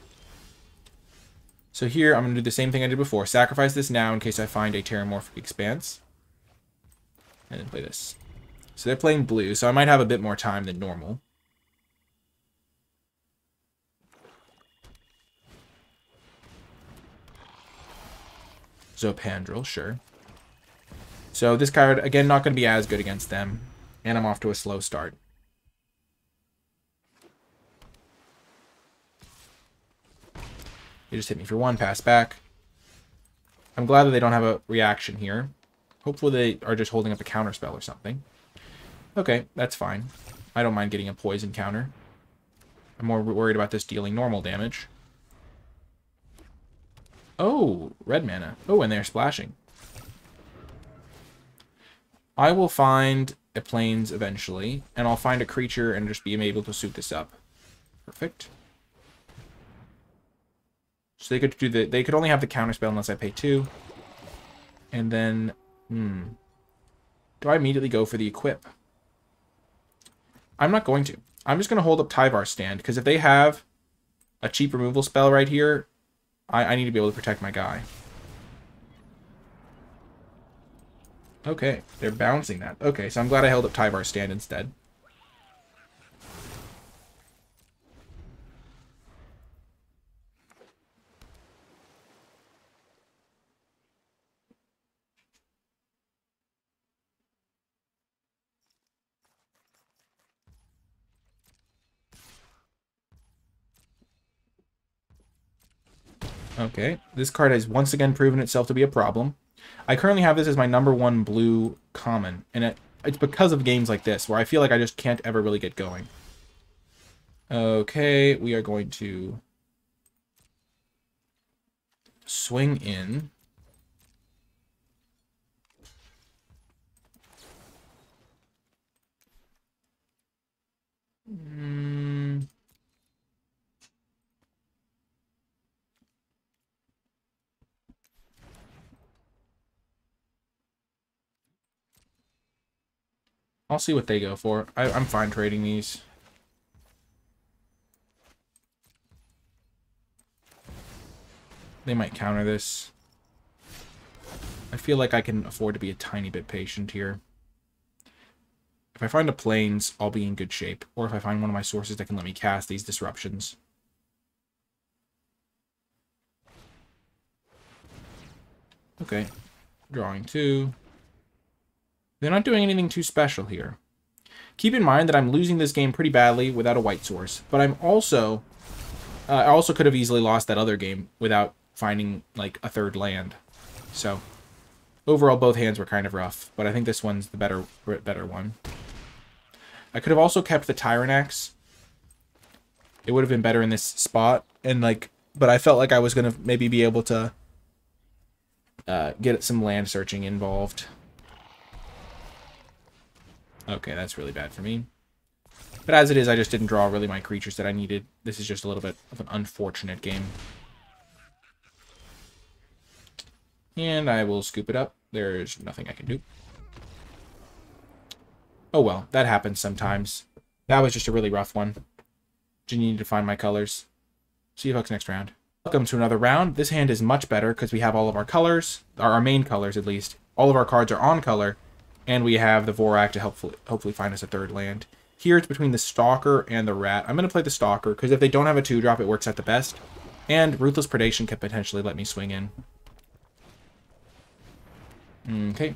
So here, I'm going to do the same thing I did before. Sacrifice this now in case I find a Terramorphic Expanse. And then play this. So they're playing blue, so I might have a bit more time than normal. Zopandrel, sure. So this card, again, not going to be as good against them. And I'm off to a slow start. They just hit me for 1, pass back. I'm glad that they don't have a reaction here. Hopefully they are just holding up a counter spell or something. Okay, that's fine. I don't mind getting a poison counter. I'm more worried about this dealing normal damage. Oh, red mana. Oh, and they're splashing. I will find a plains eventually, and I'll find a creature and just be able to suit this up. Perfect. So they could only have the counter spell unless I pay 2. And then, do I immediately go for the equip? I'm not going to. I'm just going to hold up Tyvar's stand, because if they have a cheap removal spell right here, I need to be able to protect my guy. Okay, they're bouncing that. Okay, so I'm glad I held up Tyvar's stand instead. Okay, this card has once again proven itself to be a problem. I currently have this as my #1 blue common, and it's because of games like this, where I feel like I just can't ever really get going. Okay, we are going to swing in. I'll see what they go for. I'm fine trading these. They might counter this. I feel like I can afford to be a tiny bit patient here. If I find a plains, I'll be in good shape. Or if I find one of my sources that can let me cast these disruptions. Okay. Drawing 2. They're not doing anything too special here. Keep in mind that I'm losing this game pretty badly without a white source. But I'm also... I also could have easily lost that other game without finding, like, a third land. So, overall, both hands were kind of rough. But I think this one's the better one. I could have also kept the Tyrant Axe. It would have been better in this spot. And, like, but I felt like I was going to maybe be able to get some land searching involved. Okay, that's really bad for me. But as it is, I just didn't draw really my creatures that I needed. This is just a little bit of an unfortunate game. And I will scoop it up. There's nothing I can do. Oh well, that happens sometimes. That was just a really rough one. Just need to find my colors. See you folks next round. Welcome to another round. This hand is much better because we have all of our colors, our main colors at least. All of our cards are on color, and we have the Vorak to hopefully find us a third land. Here it's between the Stalker and the Rat. I'm going to play the Stalker because if they don't have a 2-drop, it works out the best. And Ruthless Predation could potentially let me swing in. Okay.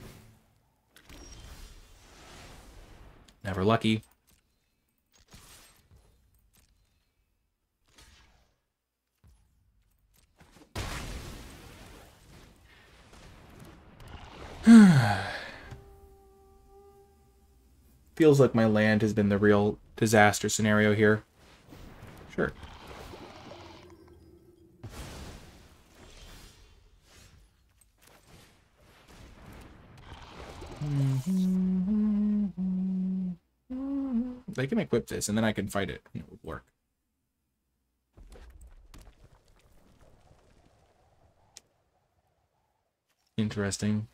Never lucky. Feels like my land has been the real disaster scenario here. Sure. They can equip this, and then I can fight it, and it would work. Interesting.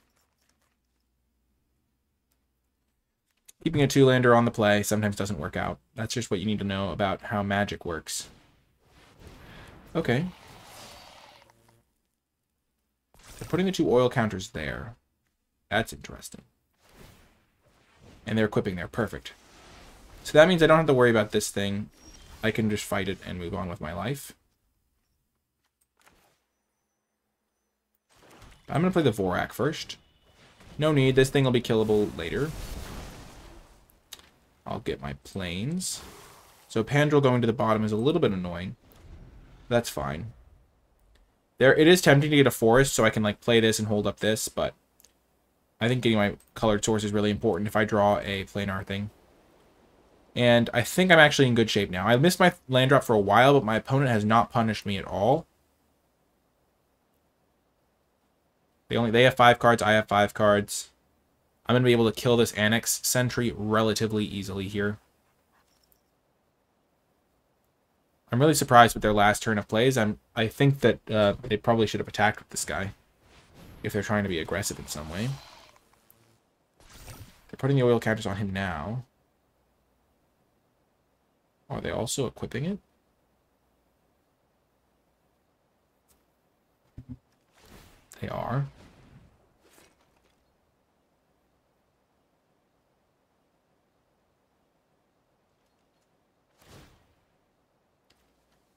Keeping a 2-lander on the play sometimes doesn't work out. That's just what you need to know about how Magic works. Okay. They're putting the 2 oil counters there. That's interesting. And they're equipping there. Perfect. So that means I don't have to worry about this thing. I can just fight it and move on with my life. I'm going to play the Vorak first. No need. This thing will be killable later. I'll get my plains. So Pandrel going to the bottom is a little bit annoying. That's fine. It is tempting to get a forest, so I can like play this and hold up this, but I think getting my colored source is really important if I draw a planar thing. And I think I'm actually in good shape now. I missed my land drop for a while, but my opponent has not punished me at all. They have 5 cards, I have 5 cards. I'm going to be able to kill this Annex Sentry relatively easily here. I'm really surprised with their last turn of plays. I think that they probably should have attacked with this guy. if they're trying to be aggressive in some way. They're putting the oil counters on him now. Are they also equipping it? They are.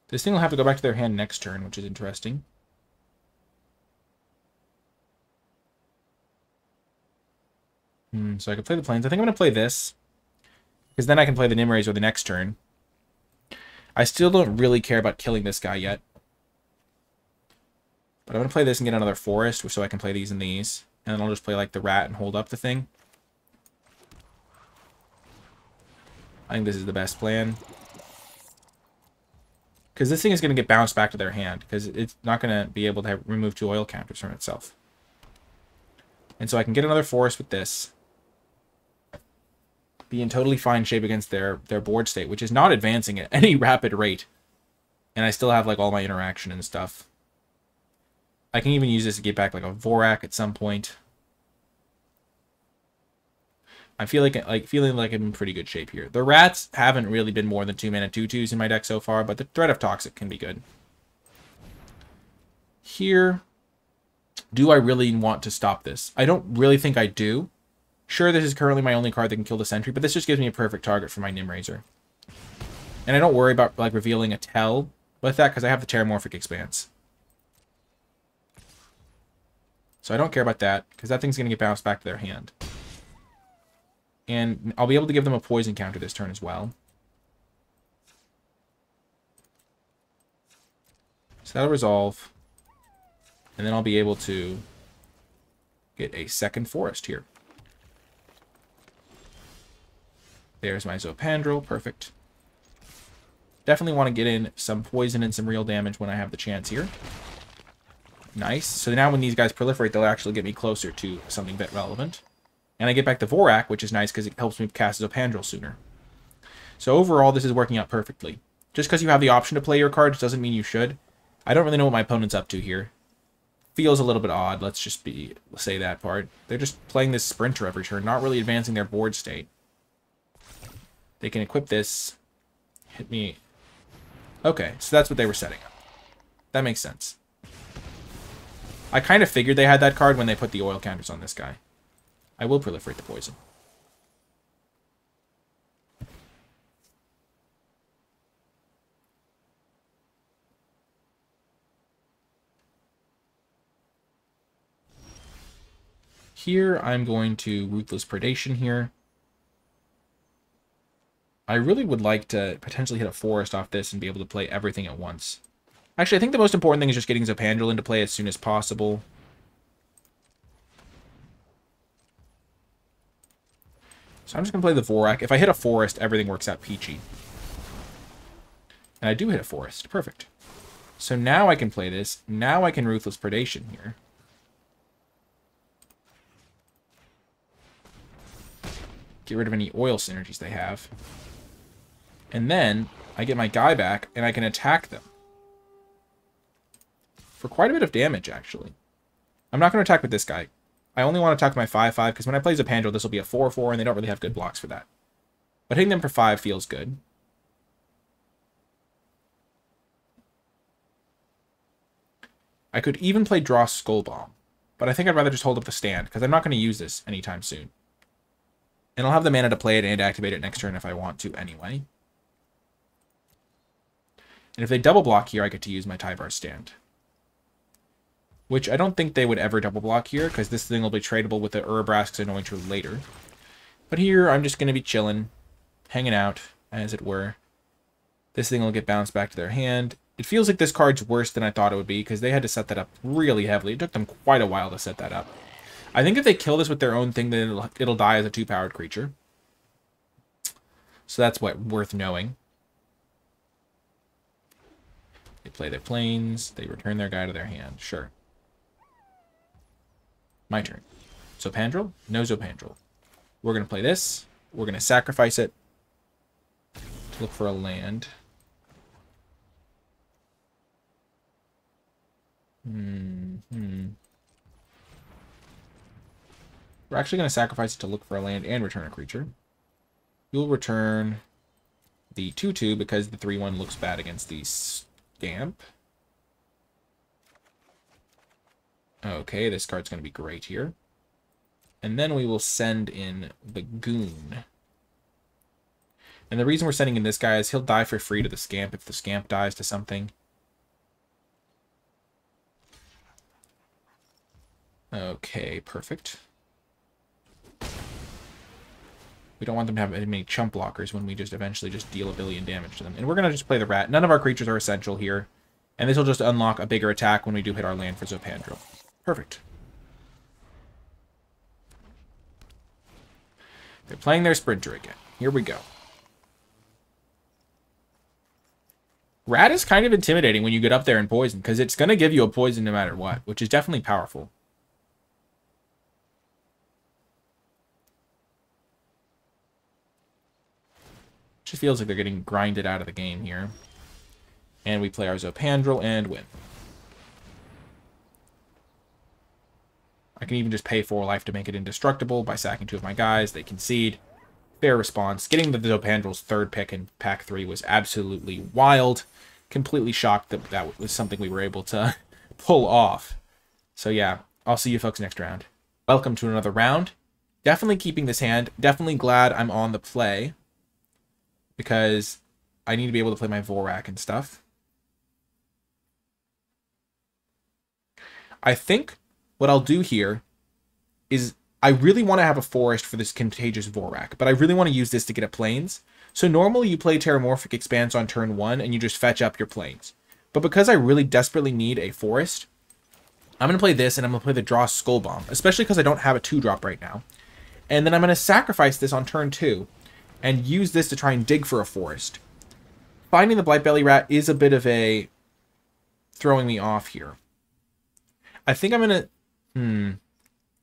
This thing will have to go back to their hand next turn, which is interesting. So I can play the planes. I think I'm going to play this, because then I can play the Nimrazer the next turn. I still don't really care about killing this guy yet. But I'm going to play this and get another forest, so I can play these and these. And then I'll just play like the rat and hold up the thing. I think this is the best plan. Because this thing is going to get bounced back to their hand, because it's not going to be able to remove 2 oil counters from itself. And so I can get another forest with this. Be in totally fine shape against their board state, which is not advancing at any rapid rate. And I still have like all my interaction and stuff. I can even use this to get back like a Vorak at some point. I feel like feeling like I'm in pretty good shape here. The rats haven't really been more than 2-mana 2/2s in my deck so far, but the threat of Toxic can be good. Here, do I really want to stop this? I don't really think I do. Sure, this is currently my only card that can kill the sentry, but this just gives me a perfect target for my Nimrazer. And I don't worry about like revealing a tell with that because I have the Terramorphic Expanse. So I don't care about that because that thing's going to get bounced back to their hand. And I'll be able to give them a poison counter this turn as well. So that'll resolve. And then I'll be able to get a second forest here. There's my Zopandrel. Perfect. Definitely want to get in some poison and some real damage when I have the chance here. Nice. So now when these guys proliferate, they'll actually get me closer to something that relevant. And I get back the Vorak, which is nice because it helps me cast Zopandrel sooner. So overall, this is working out perfectly. Just because you have the option to play your cards doesn't mean you should. I don't really know what my opponent's up to here. Feels a little bit odd. Let's just say that part. They're just playing this Sprinter every turn, not really advancing their board state. They can equip this. Hit me. Okay, so that's what they were setting up. That makes sense. I kind of figured they had that card when they put the oil counters on this guy. I will proliferate the poison. Here, I'm going to Ruthless Predation here. I really would like to potentially hit a forest off this and be able to play everything at once. Actually, I think the most important thing is just getting Zopandrel into play as soon as possible. So I'm just going to play the Vorak. If I hit a forest, everything works out peachy. And I do hit a forest. Perfect. So now I can play this. Now I can Ruthless Predation here. Get rid of any oil synergies they have. And then I get my guy back and I can attack them. For quite a bit of damage, actually. I'm not going to attack with this guy. I only want to attack my 5/5 because when I play Zopandrel, this will be a 4/4 and they don't really have good blocks for that. But hitting them for 5 feels good. I could even play Draw Skull Bomb, but I think I'd rather just hold up the stand because I'm not going to use this anytime soon. And I'll have the mana to play it and activate it next turn if I want to anyway. And if they double block here, I get to use my Tyvar stand. Which I don't think they would ever double block here, because this thing will be tradable with the Urabrask's Anointer later. But here, I'm just going to be chilling, hanging out, as it were. This thing will get bounced back to their hand. It feels like this card's worse than I thought it would be, because they had to set that up really heavily. It took them quite a while to set that up. I think if they kill this with their own thing, then it'll die as a 2-powered creature. So that's worth knowing. They play their planes. They return their guy to their hand. Sure. My turn. Zopandrel? No Zopandrel. We're going to play this. We're going to sacrifice it to look for a land. We're actually going to sacrifice it to look for a land and return a creature. You'll return the 2/2 because the 3/1 looks bad against the Scamp. Okay, this card's going to be great here. And then we will send in the Goon. And the reason we're sending in this guy is he'll die for free to the Scamp if the Scamp dies to something. Okay, perfect. We don't want them to have many chump blockers when we just eventually just deal a billion damage to them. And we're going to just play the Rat. None of our creatures are essential here. And this will just unlock a bigger attack when we do hit our land for Zopandrel. Perfect. They're playing their Sprinter again. Here we go. Rat is kind of intimidating when you get up there and poison, because it's going to give you a poison no matter what, which is definitely powerful. Just feels like they're getting grinded out of the game here. And we play our Zopandrel and win. I can even just pay 4 life to make it indestructible by sacking 2 of my guys. They concede. Fair response. Getting the Zopandrel's 3rd pick in pack 3 was absolutely wild. Completely shocked that that was something we were able to pull off. So yeah, I'll see you folks next round. Welcome to another round. Definitely keeping this hand. Definitely glad I'm on the play, because I need to be able to play my Vorak and stuff. I think what I'll do here is I really want to have a forest for this Contagious Vorak, but I really want to use this to get a plains. So normally you play Terramorphic Expanse on turn 1 and you just fetch up your plains. But because I really desperately need a forest, I'm going to play this and I'm going to play the Draw Skull Bomb, especially because I don't have a 2-drop right now. And then I'm going to sacrifice this on turn 2 and use this to try and dig for a forest. Finding the Blightbelly Rat is a bit of a throwing me off here. I think I'm going to...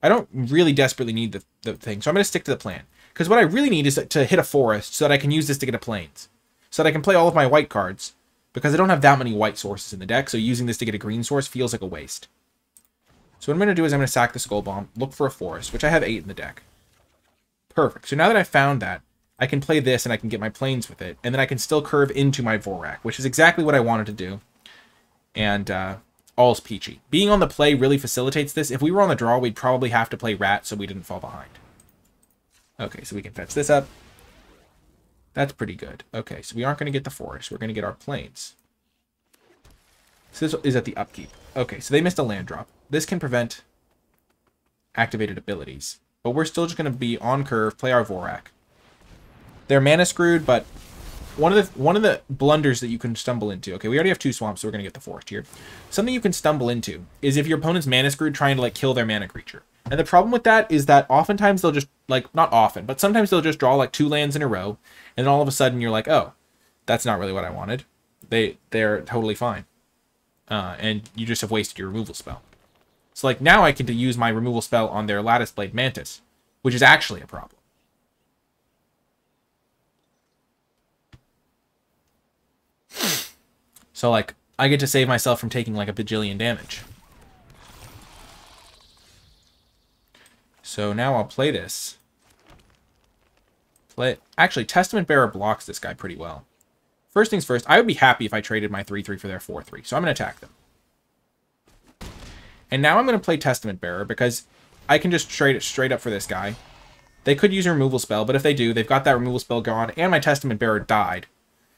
I don't really desperately need the thing, so I'm going to stick to the plan. Because what I really need is to hit a forest so that I can use this to get a plains. So that I can play all of my white cards. Because I don't have that many white sources in the deck, so using this to get a green source feels like a waste. So what I'm going to do is I'm going to sack the Skull Bomb, look for a forest, which I have 8 in the deck. Perfect. So now that I've found that, I can play this and I can get my plains with it. And then I can still curve into my Vorak, which is exactly what I wanted to do. And all's peachy. Being on the play really facilitates this. If we were on the draw, we'd probably have to play Rat so we didn't fall behind. Okay, so we can fetch this up. That's pretty good. Okay, so we aren't going to get the forest. We're going to get our plains. So this is at the upkeep. Okay, so they missed a land drop. This can prevent activated abilities. But we're still just going to be on curve, play our Vorak. They're mana screwed, but one of the blunders that you can stumble into. Okay, we already have 2 swamps, so we're going to get the forest here. Something you can stumble into is if your opponent's mana screwed trying to like kill their mana creature. And the problem with that is that oftentimes they'll just, like, not often, but sometimes they'll just draw like 2 lands in a row, and then all of a sudden you're like, oh, that's not really what I wanted. They're totally fine. And you just have wasted your removal spell. So like now I can use my removal spell on their Lattice Blade Mantis, which is actually a problem. So like I get to save myself from taking like a bajillion damage. So now I'll play this. Actually, Testament Bearer blocks this guy pretty well. First things first, I would be happy if I traded my 3/3 for their 4/3. So I'm going to attack them. And now I'm going to play Testament Bearer because I can just trade it straight up for this guy. They could use a removal spell, but if they do, they've got that removal spell gone, and my Testament Bearer died.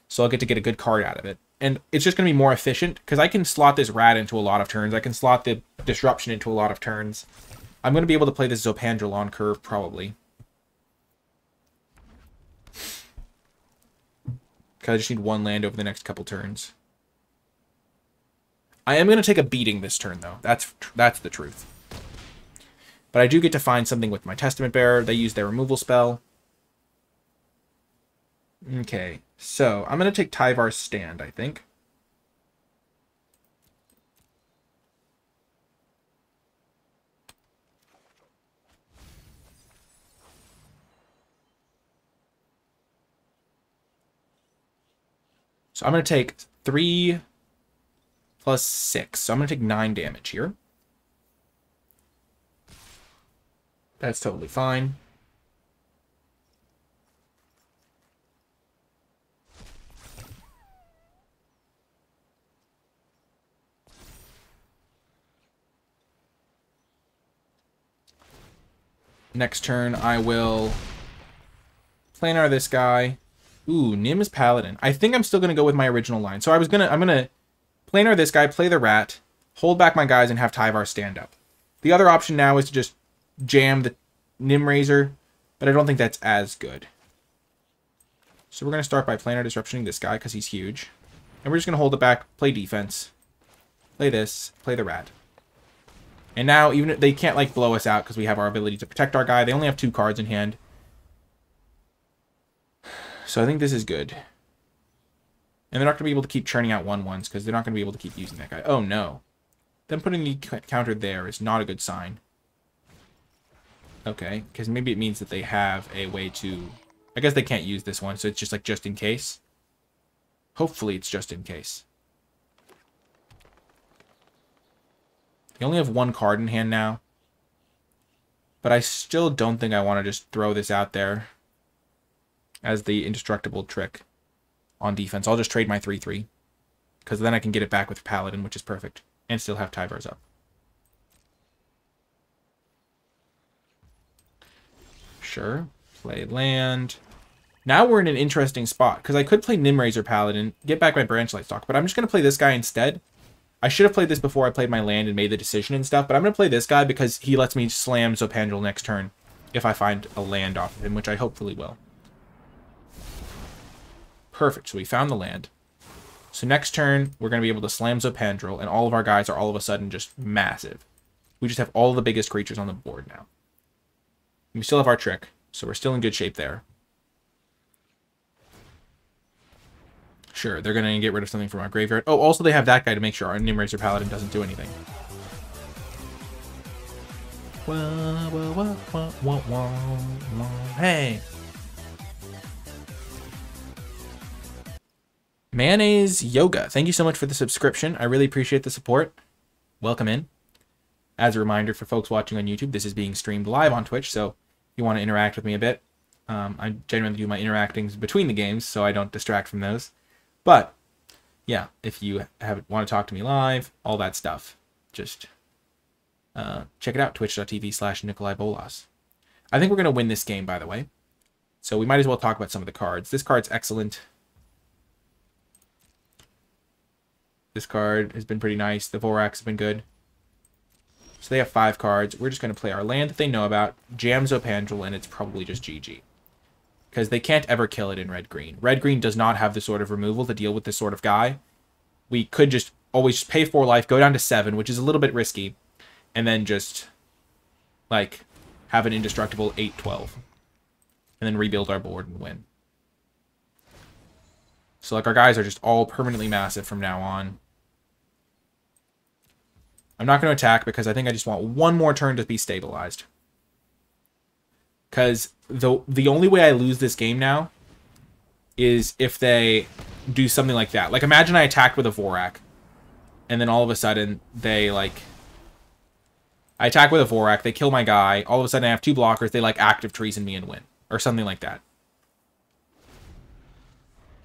So I'll get to get a good card out of it. And it's just going to be more efficient because I can slot this Rat into a lot of turns. I can slot the Disruption into a lot of turns. I'm going to be able to play this Zopandrel on curve, probably. Because I just need 1 land over the next couple turns. I am going to take a beating this turn, though. That's the truth. But I do get to find something with my Testament Bearer. They use their removal spell. Okay, so I'm going to take Tyvar's Stand, I think. So I'm going to take 3 plus 6. So I'm going to take 9 damage here. That's totally fine. Next turn, I will planar this guy. Ooh, Nim's Paladin. I think I'm still going to go with my original line. So I'm going to planar this guy, play the rat, hold back my guys, and have Tyvar stand up. The other option now is to just jam the Nim Razor, but I don't think that's as good. So we're going to start by planar disruptioning this guy because he's huge. And we're just going to hold it back, play defense, play this, play the rat. And now, even if they can't, like, blow us out because we have our ability to protect our guy. They only have 2 cards in hand. So I think this is good. And they're not going to be able to keep churning out 1/1s because they're not going to be able to keep using that guy. Oh, no. Them putting the counter there is not a good sign. Okay, because maybe it means that they have a way to... I guess they can't use this one, so it's just, like, just in case. Hopefully it's just in case. They only have 1 card in hand now. But I still don't think I want to just throw this out there as the indestructible trick on defense. I'll just trade my 3/3. Because then I can get it back with Paladin, which is perfect. And still have Tyvar's up. Sure. Play land. Now we're in an interesting spot. Because I could play Nimrazor Paladin, get back my Branchlight Stalk. But I'm just going to play this guy instead. I should have played this before I played my land and made the decision and stuff, but I'm going to play this guy because he lets me slam Zopandrel next turn if I find a land off of him, which I hopefully will. Perfect, so we found the land. So next turn, we're going to be able to slam Zopandrel, and all of our guys are all of a sudden just massive. We just have all the biggest creatures on the board now. We still have our trick, so we're still in good shape there. Sure, they're going to get rid of something from our graveyard. Oh, also they have that guy to make sure our Nimrazor Paladin doesn't do anything. Hey! Mayonnaise Yoga, thank you so much for the subscription. I really appreciate the support. Welcome in. As a reminder for folks watching on YouTube, this is being streamed live on Twitch, so if you want to interact with me a bit, I generally do my interactings between the games, so I don't distract from those. But, yeah, if you want to talk to me live, all that stuff, just check it out, twitch.tv/NicolaiBolas. I think we're going to win this game, by the way. So we might as well talk about some of the cards. This card's excellent. This card has been pretty nice. The Vorax have been good. So they have 5 cards. We're just going to play our land that they know about, jam Zopandrel, and it's probably just GG. Because they can't ever kill it in red-green. Red-green does not have the sort of removal to deal with this sort of guy. We could just always pay 4 life, go down to 7, which is a little bit risky, and then just, like, have an indestructible 8/12. And then rebuild our board and win. So, like, our guys are just all permanently massive from now on. I'm not going to attack because I think I just want one more turn to be stabilized. Because the only way I lose this game now is if they do something like that. Like, imagine I attacked with a Vorak, and then all of a sudden they, like... I attack with a Vorak, they kill my guy, all of a sudden I have 2 blockers, they, like, active treason me and win. Or something like that.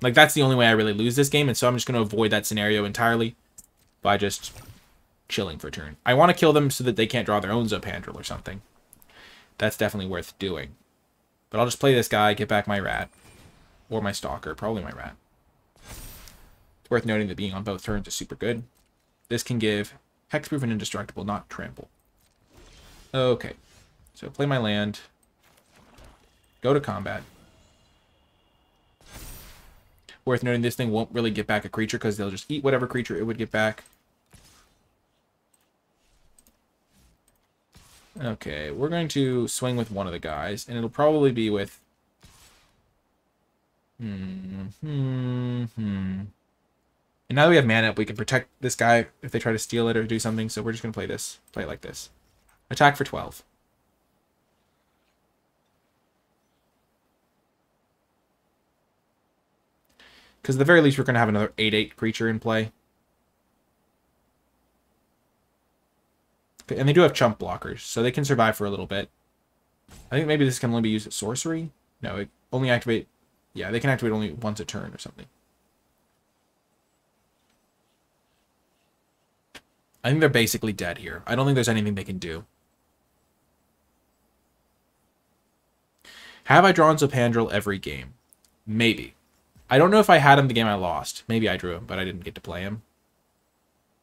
Like, that's the only way I really lose this game, and so I'm just going to avoid that scenario entirely by just chilling for a turn. I want to kill them so that they can't draw their own Zopandrel or something. That's definitely worth doing. But I'll just play this guy, get back my rat. Or my stalker, probably my rat. It's worth noting that being on both turns is super good. This can give hexproof and indestructible, not trample. Okay. So play my land. Go to combat. Worth noting this thing won't really get back a creature because they'll just eat whatever creature it would get back. Okay, we're going to swing with one of the guys, and it'll probably be with... And now that we have mana up, we can protect this guy if they try to steal it or do something, so we're just going to play this. Play it like this. Attack for 12. Because at the very least, we're going to have another 8/8 creature in play. And they do have chump blockers, so they can survive for a little bit. I think maybe this can only be used as sorcery. No, it only activate... Yeah, they can activate only once a turn or something. I think they're basically dead here. I don't think there's anything they can do. Have I drawn Zopandrel every game? Maybe. I don't know if I had him the game I lost. Maybe I drew him, but I didn't get to play him.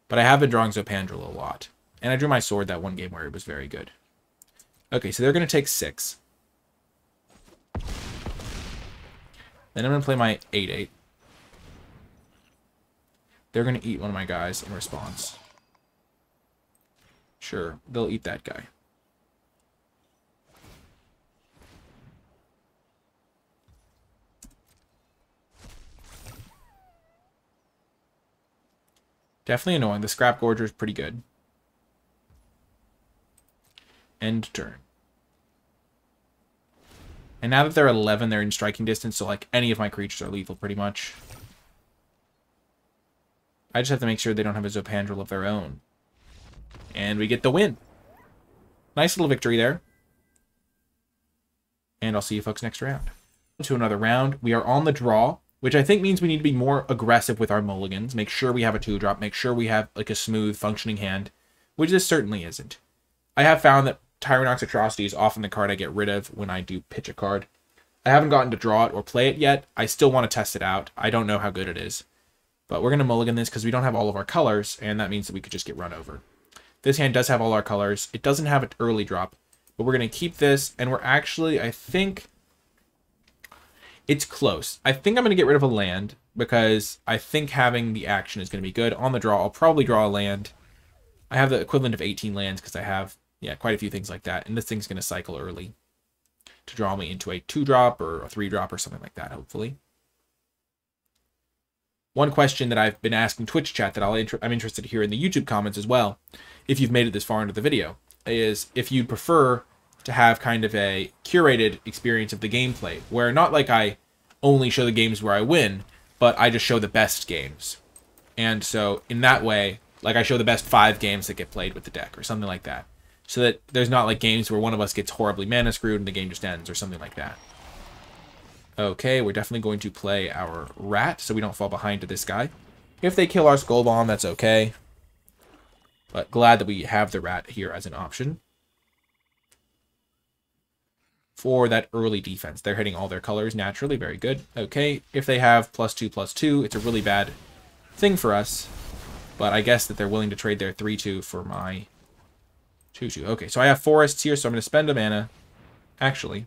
But I have been drawing Zopandrel a lot. And I drew my sword that one game where it was very good. Okay, so they're going to take 6. Then I'm going to play my 8/8. They're going to eat one of my guys in response. Sure, they'll eat that guy. Definitely annoying. The Scrap Gorger is pretty good. End turn. And now that they're 11, they're in striking distance, so like any of my creatures are lethal pretty much. I just have to make sure they don't have a Zopandrel of their own. And we get the win. Nice little victory there. And I'll see you folks next round. To another round. We are on the draw, which I think means we need to be more aggressive with our mulligans. Make sure we have a 2-drop. Make sure we have like a smooth functioning hand, which this certainly isn't. I have found that Tyrannox Atrocity is often the card I get rid of when I do pitch a card. I haven't gotten to draw it or play it yet. I still want to test it out. I don't know how good it is. But we're going to mulligan this because we don't have all of our colors, and that means that we could just get run over. This hand does have all our colors. It doesn't have an early drop, but we're going to keep this, and we're actually, I think, it's close. I think I'm going to get rid of a land because I think having the action is going to be good. On the draw, I'll probably draw a land. I have the equivalent of 18 lands because I have, yeah, quite a few things like that, and this thing's going to cycle early to draw me into a 2-drop or a 3-drop or something like that, hopefully. One question that I've been asking Twitch chat that I'm interested to hear in the YouTube comments as well, if you've made it this far into the video, is if you'd prefer to have kind of a curated experience of the gameplay, where not like I only show the games where I win, but I just show the best games. And so in that way, like I show the best 5 games that get played with the deck or something like that. So that there's not like games where one of us gets horribly mana screwed and the game just ends or something like that. Okay, we're definitely going to play our rat so we don't fall behind to this guy. If they kill our Skull Bomb, that's okay. But glad that we have the rat here as an option for that early defense. They're hitting all their colors naturally. Very good. Okay, if they have +2/+2, it's a really bad thing for us. But I guess that they're willing to trade their 3/2 for my 2/2. Okay, so I have forests here, so I'm going to spend a mana. Actually,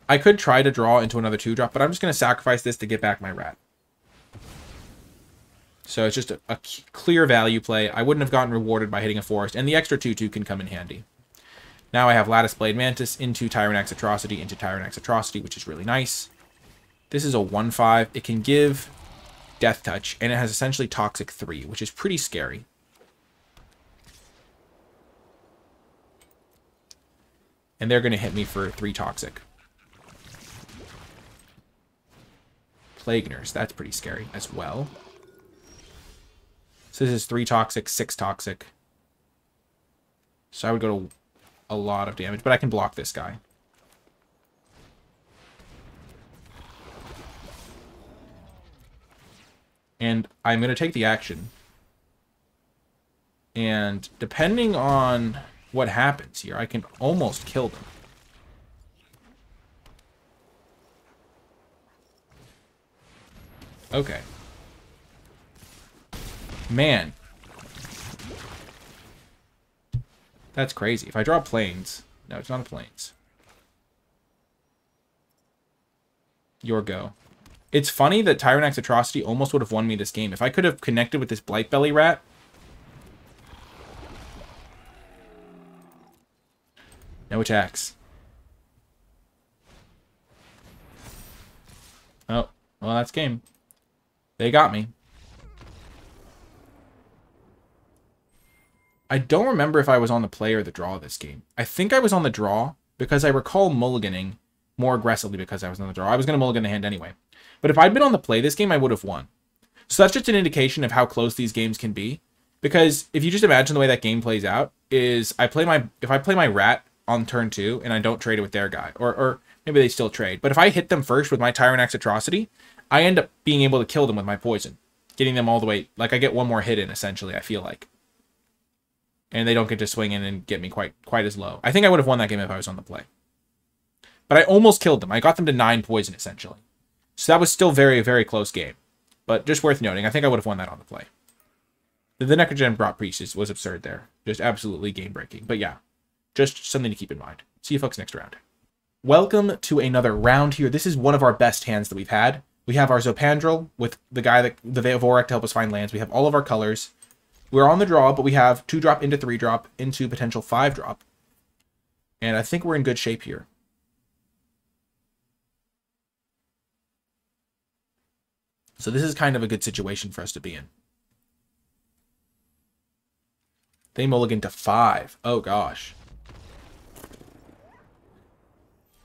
I could try to draw into another 2-drop, but I'm just going to sacrifice this to get back my rat. So it's just a clear value play. I wouldn't have gotten rewarded by hitting a forest, and the extra 2/2 can come in handy. Now I have Lattice Blade Mantis into Tyrannox Atrocity into Tyrannox Atrocity, which is really nice. This is a 1/5. It can give Death Touch, and it has essentially Toxic 3, which is pretty scary. And they're going to hit me for 3 Toxic. Plague Nurse, that's pretty scary as well. So this is 3 Toxic, 6 Toxic. So I would go to a lot of damage, but I can block this guy. And I'm going to take the action. And depending on what happens here, I can almost kill them. Okay. Man. That's crazy. If I draw planes... No, it's not a planes. Your go. It's funny that Tyrannox Atrocity almost would have won me this game. If I could have connected with this Blightbelly rat... No attacks. Oh, well, that's game. They got me. I don't remember if I was on the play or the draw this game. I think I was on the draw because I recall mulliganing more aggressively because I was on the draw. I was going to mulligan the hand anyway. But if I'd been on the play this game, I would have won. So that's just an indication of how close these games can be. Because if you just imagine the way that game plays out, is if I play my rat on turn 2 and I don't trade it with their guy, or maybe they still trade. But if I hit them first with my Tyrannax Atrocity, I end up being able to kill them with my poison, getting them all the way. Like, I get one more hit in, essentially, I feel like. And they don't get to swing in and get me quite as low. I think I would have won that game if I was on the play. But I almost killed them. I got them to 9 poison, essentially. So that was still very, very close game. But just worth noting, I think I would have won that on the play. The Necrogen Brought Priest was absurd there. Just absolutely game-breaking. But yeah, just something to keep in mind. See you folks next round. Welcome to another round here. This is one of our best hands that we've had. We have our Zopandrel with the guy that the Vorak to help us find lands. We have all of our colors. We're on the draw, but we have 2-drop into 3-drop into potential 5-drop. And I think we're in good shape here. So this is kind of a good situation for us to be in. They mulligan to 5. Oh, gosh.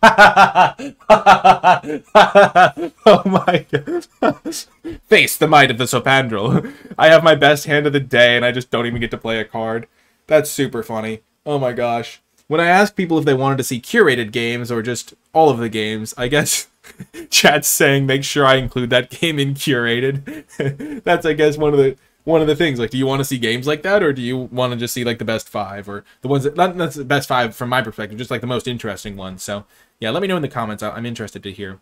Oh my god. Face the might of the Zopandrel. I have my best hand of the day and I just don't even get to play a card. That's super funny. Oh my gosh. When I ask people if they wanted to see curated games or just all of the games, I guess chat's saying make sure I include that game in curated. That's, I guess, one of the things. Like, do you want to see games like that, or do you want to just see like the best 5, or the ones that not the best 5 from my perspective, just like the most interesting ones? So yeah, let me know in the comments. I'm interested to hear.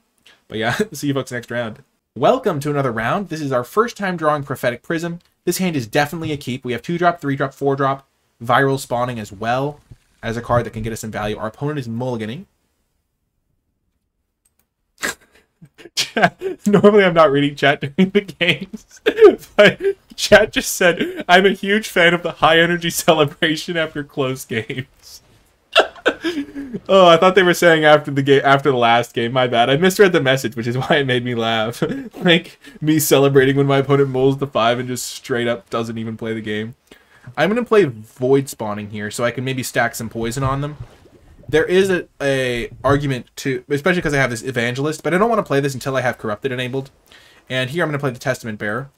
But yeah, see you folks next round. Welcome to another round. This is our first time drawing Prophetic Prism. This hand is definitely a keep. We have 2-drop, 3-drop, 4-drop, viral spawning as well as a card that can get us some value. Our opponent is mulliganing. Normally I'm not reading chat during the games, but chat just said, I'm a huge fan of the high energy celebration after close games. Oh, I thought they were saying after the game, after the last game. My bad. I misread the message, which is why it made me laugh. Like me celebrating when my opponent mulls the 5 and just straight up doesn't even play the game. I'm going to play Void Spawning here so I can maybe stack some poison on them. There is a argument to, especially because I have this Evangelist, but I don't want to play this until I have Corrupted enabled. And here I'm going to play the Testament Bearer.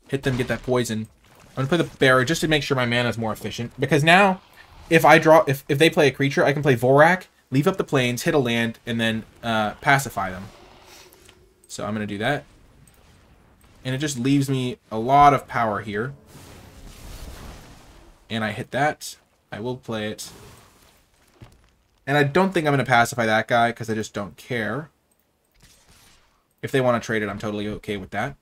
Hit them, get that poison. I'm going to play the Bearer just to make sure my mana is more efficient. Because now, if I draw, if they play a creature, I can play Vorak, leave up the plains, hit a land, and then pacify them. So I'm going to do that. And it just leaves me a lot of power here. And I hit that. I will play it. And I don't think I'm going to pacify that guy because I just don't care. If they want to trade it, I'm totally okay with that.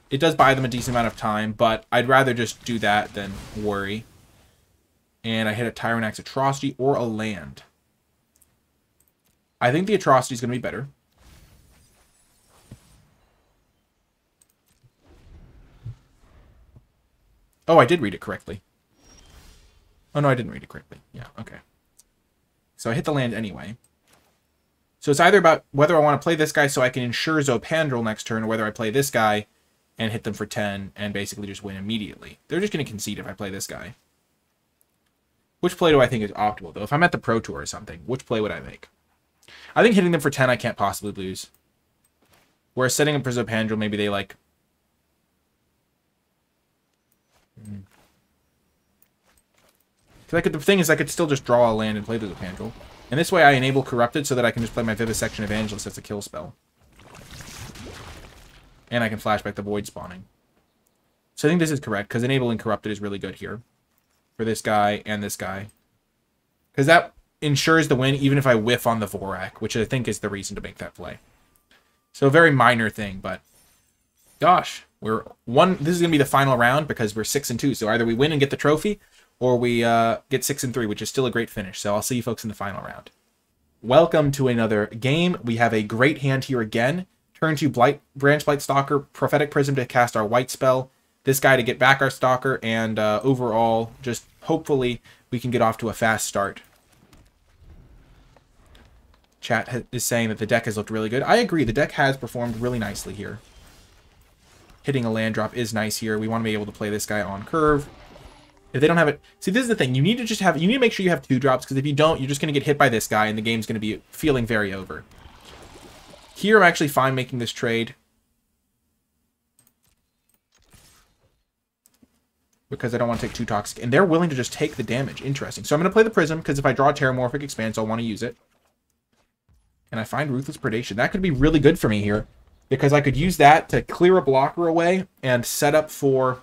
It does buy them a decent amount of time, but I'd rather just do that than worry. And I hit a Tyrannax Atrocity or a land. I think the Atrocity is going to be better. Oh, I did read it correctly. Oh, no, I didn't read it correctly. Yeah, okay. So I hit the land anyway. So it's either about whether I want to play this guy so I can ensure Zopandrel next turn, or whether I play this guy and hit them for 10 and basically just win immediately. They're just going to concede if I play this guy. Which play do I think is optimal, though? If I'm at the Pro Tour or something, which play would I make? I think hitting them for 10 I can't possibly lose. Whereas setting up for Zopandrel, maybe they like... Because the thing is, I could still just draw a land and play the Zopandrel. And this way I enable Corrupted so that I can just play my Vivisection Evangelist as a kill spell. And I can flashback the Void Spawning. So I think this is correct, because enabling Corrupted is really good here. For this guy and this guy. Because that ensures the win even if I whiff on the Vorak, which I think is the reason to make that play. So a very minor thing, but... Gosh, this is going to be the final round because we're 6-2. So either we win and get the trophy, or we get 6-3, which is still a great finish. So I'll see you folks in the final round. Welcome to another game. We have a great hand here again. Turn 2 Branch Blight Stalker, Prophetic Prism to cast our white spell. This guy to get back our Stalker, and overall, just hopefully we can get off to a fast start. Chat is saying that the deck has looked really good. I agree, the deck has performed really nicely here. Hitting a land drop is nice here. We want to be able to play this guy on curve. If they don't have it... See, this is the thing. You need to make sure you have 2 drops, because if you don't, you're just going to get hit by this guy, and the game's going to be feeling very over. Here, I'm actually fine making this trade. because I don't want to take 2 toxic. And they're willing to just take the damage. Interesting. So I'm going to play the Prism, because if I draw a Terramorphic Expanse, I'll want to use it. And I find Ruthless Predation. That could be really good for me here, because I could use that to clear a blocker away and set up for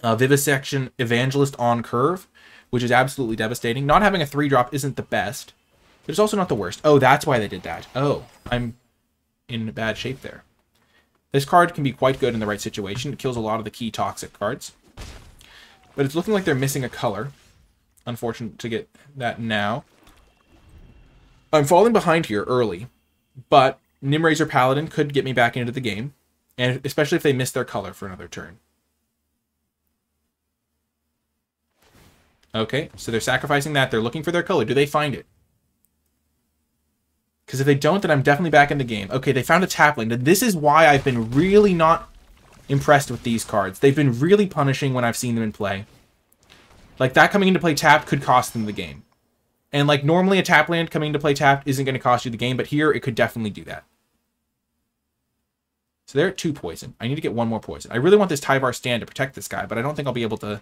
Vivisection Evangelist on curve, which is absolutely devastating. Not having a 3-drop isn't the best, but it's also not the worst. Oh, that's why they did that. Oh, I'm in bad shape there. This card can be quite good in the right situation. It kills a lot of the key toxic cards. But it's looking like they're missing a color. Unfortunate to get that now. I'm falling behind here early, but Nimraiser Paladin could get me back into the game, and especially if they miss their color for another turn. Okay, so they're sacrificing that. They're looking for their color. Do they find it? Because if they don't, then I'm definitely back in the game. Okay, they found a tap land. And this is why I've been really not impressed with these cards. They've been really punishing when I've seen them in play. Like, that coming into play tapped could cost them the game. And, like, normally a tap land coming into play tapped isn't going to cost you the game, but here it could definitely do that. So they're at 2 poison. I need to get 1 more poison. I really want this Tyvar stand to protect this guy, but I don't think I'll be able to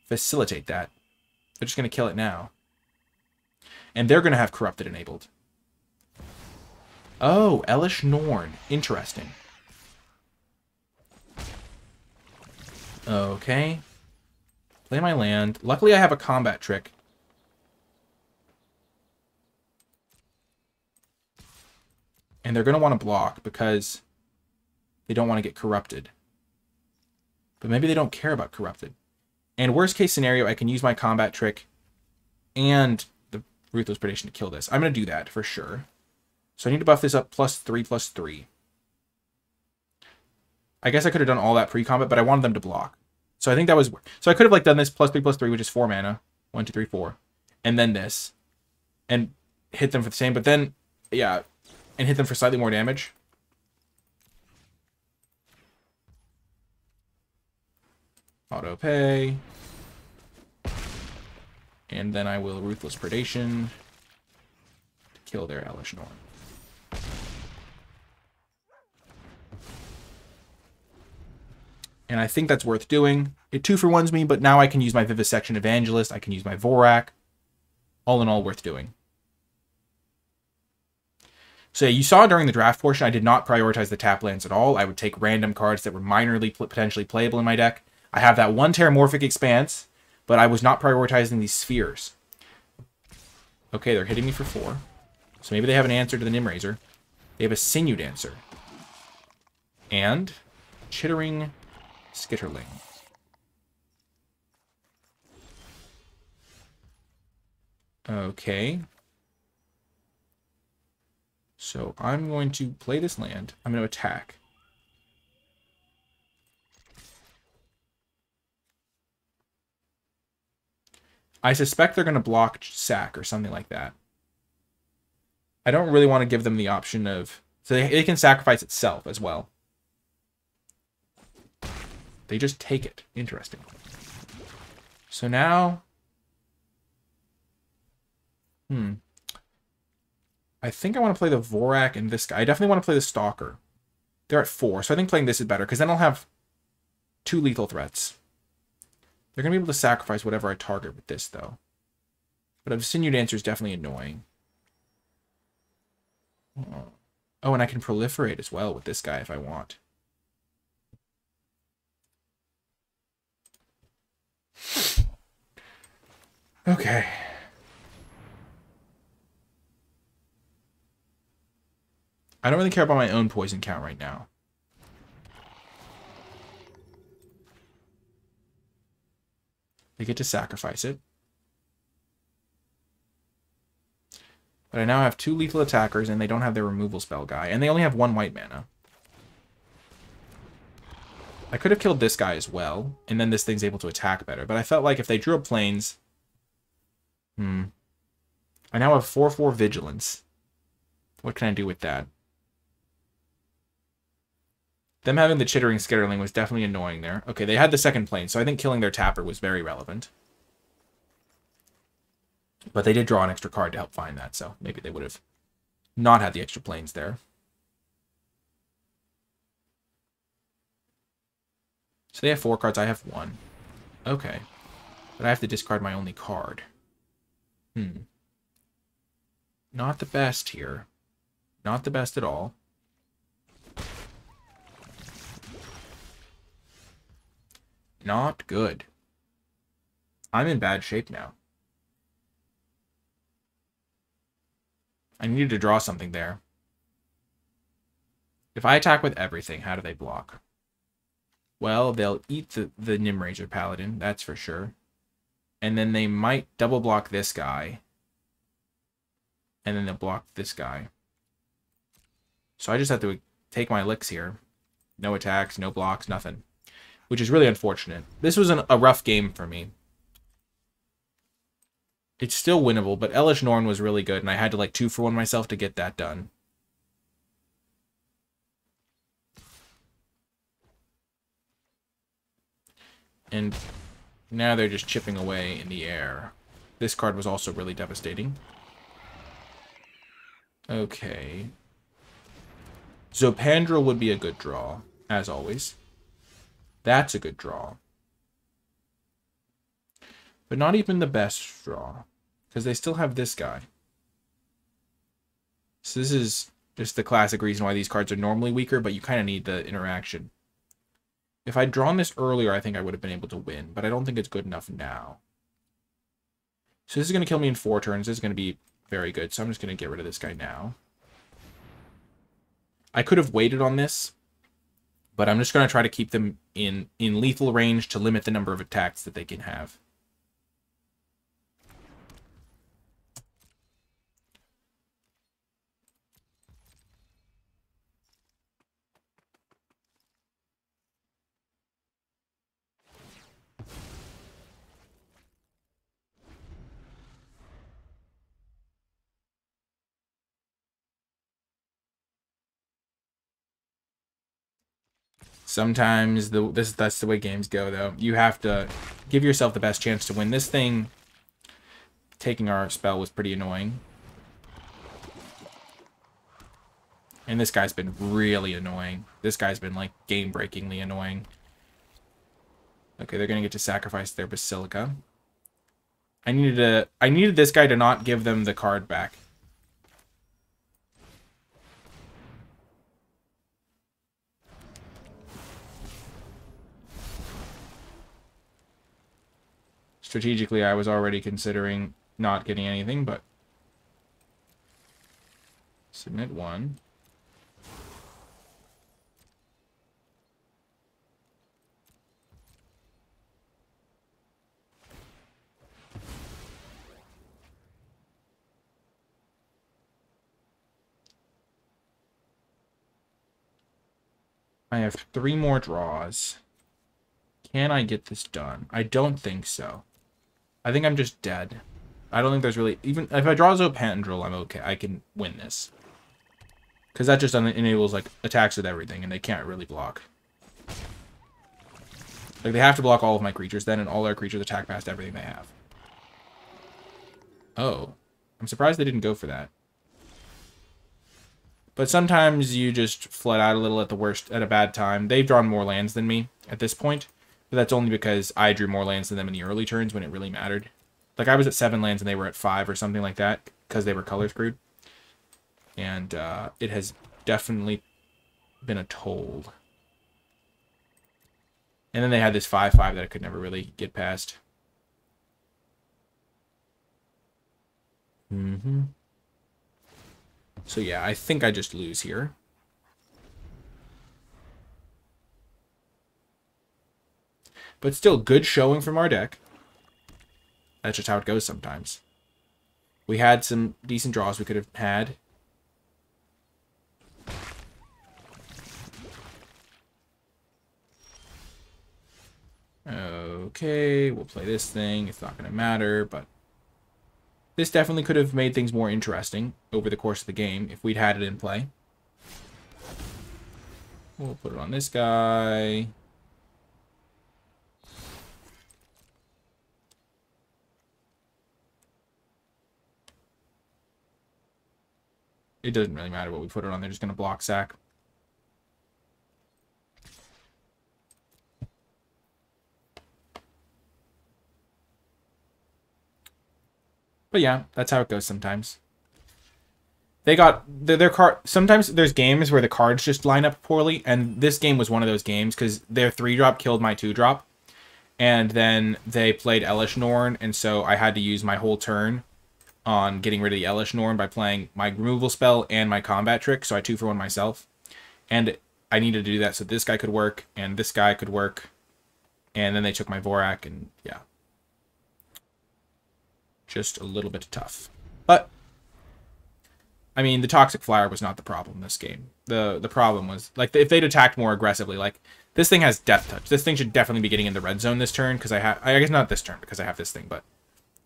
facilitate that. They're just going to kill it now. And they're going to have Corrupted enabled. Oh, Elish Norn. Interesting. Okay. Play my land. Luckily, I have a combat trick. And they're going to want to block because they don't want to get corrupted. But maybe they don't care about corrupted. And worst case scenario, I can use my combat trick and the Ruthless Predation to kill this. I'm going to do that for sure. So I need to buff this up +3/+3. I guess I could have done all that pre-combat, but I wanted them to block. So I think that was... So I could have like done this +3/+3, which is 4 mana. 1, 2, 3, 4. And then this. And hit them for the same. But then, yeah... And hit them for slightly more damage. Auto pay. And then I will Ruthless Predation to kill their Elish Norn. And I think that's worth doing. It 2-for-1s me, but now I can use my Vivisection Evangelist. I can use my Vorak. All in all, worth doing. So yeah, you saw during the draft portion, I did not prioritize the tap lands at all. I would take random cards that were minorly potentially playable in my deck. I have that 1 Terramorphic Expanse, but I was not prioritizing these spheres. Okay, they're hitting me for 4. So maybe they have an answer to the Nimraiser. They have a Sinew Dancer. And Chittering Skitterling. Okay. So I'm going to play this land. I'm going to attack. I suspect they're going to block sack or something like that. I don't really want to give them the option of... So they can sacrifice itself as well. They just take it. Interesting. So now... I think I want to play the Vorak and this guy. I definitely want to play the Stalker. They're at 4, so I think playing this is better, because then I'll have 2 lethal threats. They're going to be able to sacrifice whatever I target with this, though. But a Sinew Dancer is definitely annoying. Oh, and I can proliferate as well with this guy if I want. Okay. I don't really care about my own poison count right now. They get to sacrifice it. But I now have 2 lethal attackers, and they don't have their removal spell guy. And they only have 1 white mana. I could have killed this guy as well, and then this thing's able to attack better. But I felt like if they drew up planes... I now have 4/4 Vigilance. What can I do with that? Them having the Chittering Skitterling was definitely annoying there. Okay, they had the second plane, so I think killing their tapper was very relevant. But they did draw an extra card to help find that, so maybe they would have not had the extra planes there. So they have 4 cards, I have 1. Okay. But I have to discard my only card. Not the best here. Not the best at all. Not good. I'm in bad shape now. I needed to draw something there. If I attack with everything, how do they block? Well, they'll eat the Nimrager Paladin, that's for sure. And then they might double block this guy. And then they'll block this guy. So I just have to take my licks here. No attacks, no blocks, nothing. Which is really unfortunate. This was a rough game for me. It's still winnable, but Elish Norn was really good, and I had to like 2-for-1 myself to get that done. And now they're just chipping away in the air. This card was also really devastating. Okay. Zopandrel would be a good draw, as always. That's a good draw. But not even the best draw, because they still have this guy. So this is just the classic reason why these cards are normally weaker, but you kind of need the interaction. If I'd drawn this earlier, I think I would have been able to win, but I don't think it's good enough now. So this is going to kill me in 4 turns. This is going to be very good, so I'm just going to get rid of this guy now. I could have waited on this, but I'm just going to try to keep them in lethal range to limit the number of attacks that they can have. Sometimes that's the way games go, though. You have to give yourself the best chance to win. This thing, taking our spell, was pretty annoying. And this guy's been really annoying. This guy's been, like, game-breakingly annoying. Okay, they're going to get to sacrifice their Basilica. I needed this guy to not give them the card back. Strategically, I was already considering not getting anything, but... Submit 1. I have 3 more draws. Can I get this done? I don't think so. I think I'm just dead. I don't think there's really... Even if I draw Zopandrel, I'm okay. I can win this. Because that just enables, like, attacks with everything, and they can't really block. Like, they have to block all of my creatures then, and all their creatures attack past everything they have. Oh. I'm surprised they didn't go for that. But sometimes you just flood out a little at a bad time. They've drawn more lands than me at this point. But that's only because I drew more lands than them in the early turns when it really mattered. Like, I was at 7 lands and they were at 5 or something like that because they were color screwed. And it has definitely been a toll. And then they had this 5/5 that I could never really get past. So yeah, I think I just lose here. But still, good showing from our deck. That's just how it goes sometimes. We had some decent draws we could have had. Okay, we'll play this thing. It's not going to matter, but... This definitely could have made things more interesting over the course of the game if we'd had it in play. We'll put it on this guy. It doesn't really matter what we put it on. They're just going to block sack. But yeah, that's how it goes sometimes. They got their card. Sometimes there's games where the cards just line up poorly, and this game was one of those games because their 3-drop killed my 2-drop, and then they played Elish Norn, and so I had to use my whole turn on getting rid of the Elish Norn by playing my removal spell and my combat trick, so I 2-for-1 myself, and I needed to do that so this guy could work and this guy could work, and then they took my Vorak, and yeah, just a little bit tough, but. I mean, the Toxic Flyer was not the problem in this game. The problem was, like, if they'd attacked more aggressively, like, this thing has Death Touch. This thing should definitely be getting in the red zone this turn, because I guess not this turn, because I have this thing, but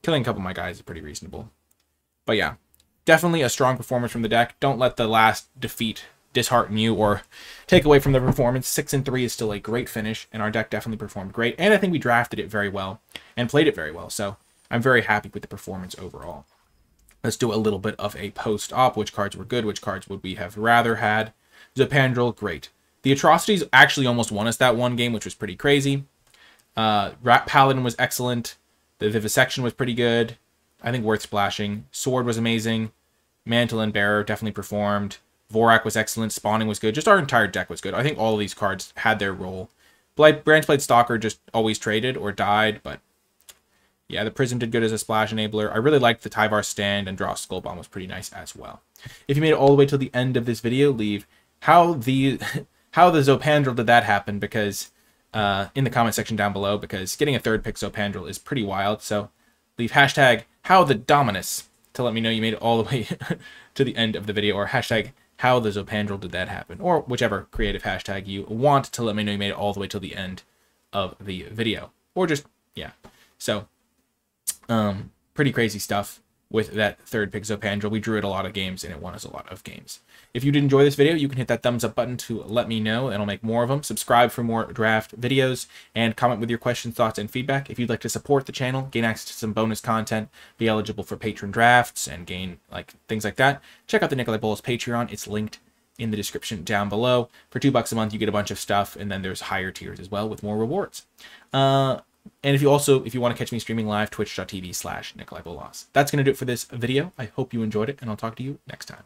killing a couple of my guys is pretty reasonable. But yeah, definitely a strong performance from the deck. Don't let the last defeat dishearten you or take away from the performance. 6-3 is still a great finish, and our deck definitely performed great, and I think we drafted it very well and played it very well, so I'm very happy with the performance overall. Let's do a little bit of a post-op. Which cards were good? Which cards would we have rather had? Zopandrel, great. The Atrocities actually almost won us that one game, which was pretty crazy. Rat Paladin was excellent. The Vivisection was pretty good. I think worth splashing. Sword was amazing. Mantle and Bearer definitely performed. Vorak was excellent. Spawning was good. Just our entire deck was good. I think all of these cards had their role. Branchblade Stalker just always traded or died, but yeah, the Prism did good as a splash enabler. I really liked the Tyvar stand, and Draw Skull Bomb was pretty nice as well. If you made it all the way till the end of this video, leave how the Zopandrel did that happen, because in the comment section down below, because getting a 3rd pick Zopandrel is pretty wild. So leave hashtag how the Dominus to let me know you made it all the way to the end of the video, or hashtag how the Zopandrel did that happen, or whichever creative hashtag you want to let me know you made it all the way till the end of the video, or just, yeah. So pretty crazy stuff with that 3rd pick Zopandrel. We drew it a lot of games, and it won us a lot of games. If you did enjoy this video, you can hit that thumbs up button to let me know, and I'll make more of them. Subscribe for more draft videos, and comment with your questions, thoughts, and feedback. If you'd like to support the channel, gain access to some bonus content, be eligible for patron drafts, and gain things like that, check out the NicolaiBolas Patreon. It's linked in the description down below. For $2 a month, you get a bunch of stuff, and then there's higher tiers as well with more rewards. And if you want to catch me streaming live, twitch.tv/NicolaiBolas. That's going to do it for this video. I hope you enjoyed it, and I'll talk to you next time.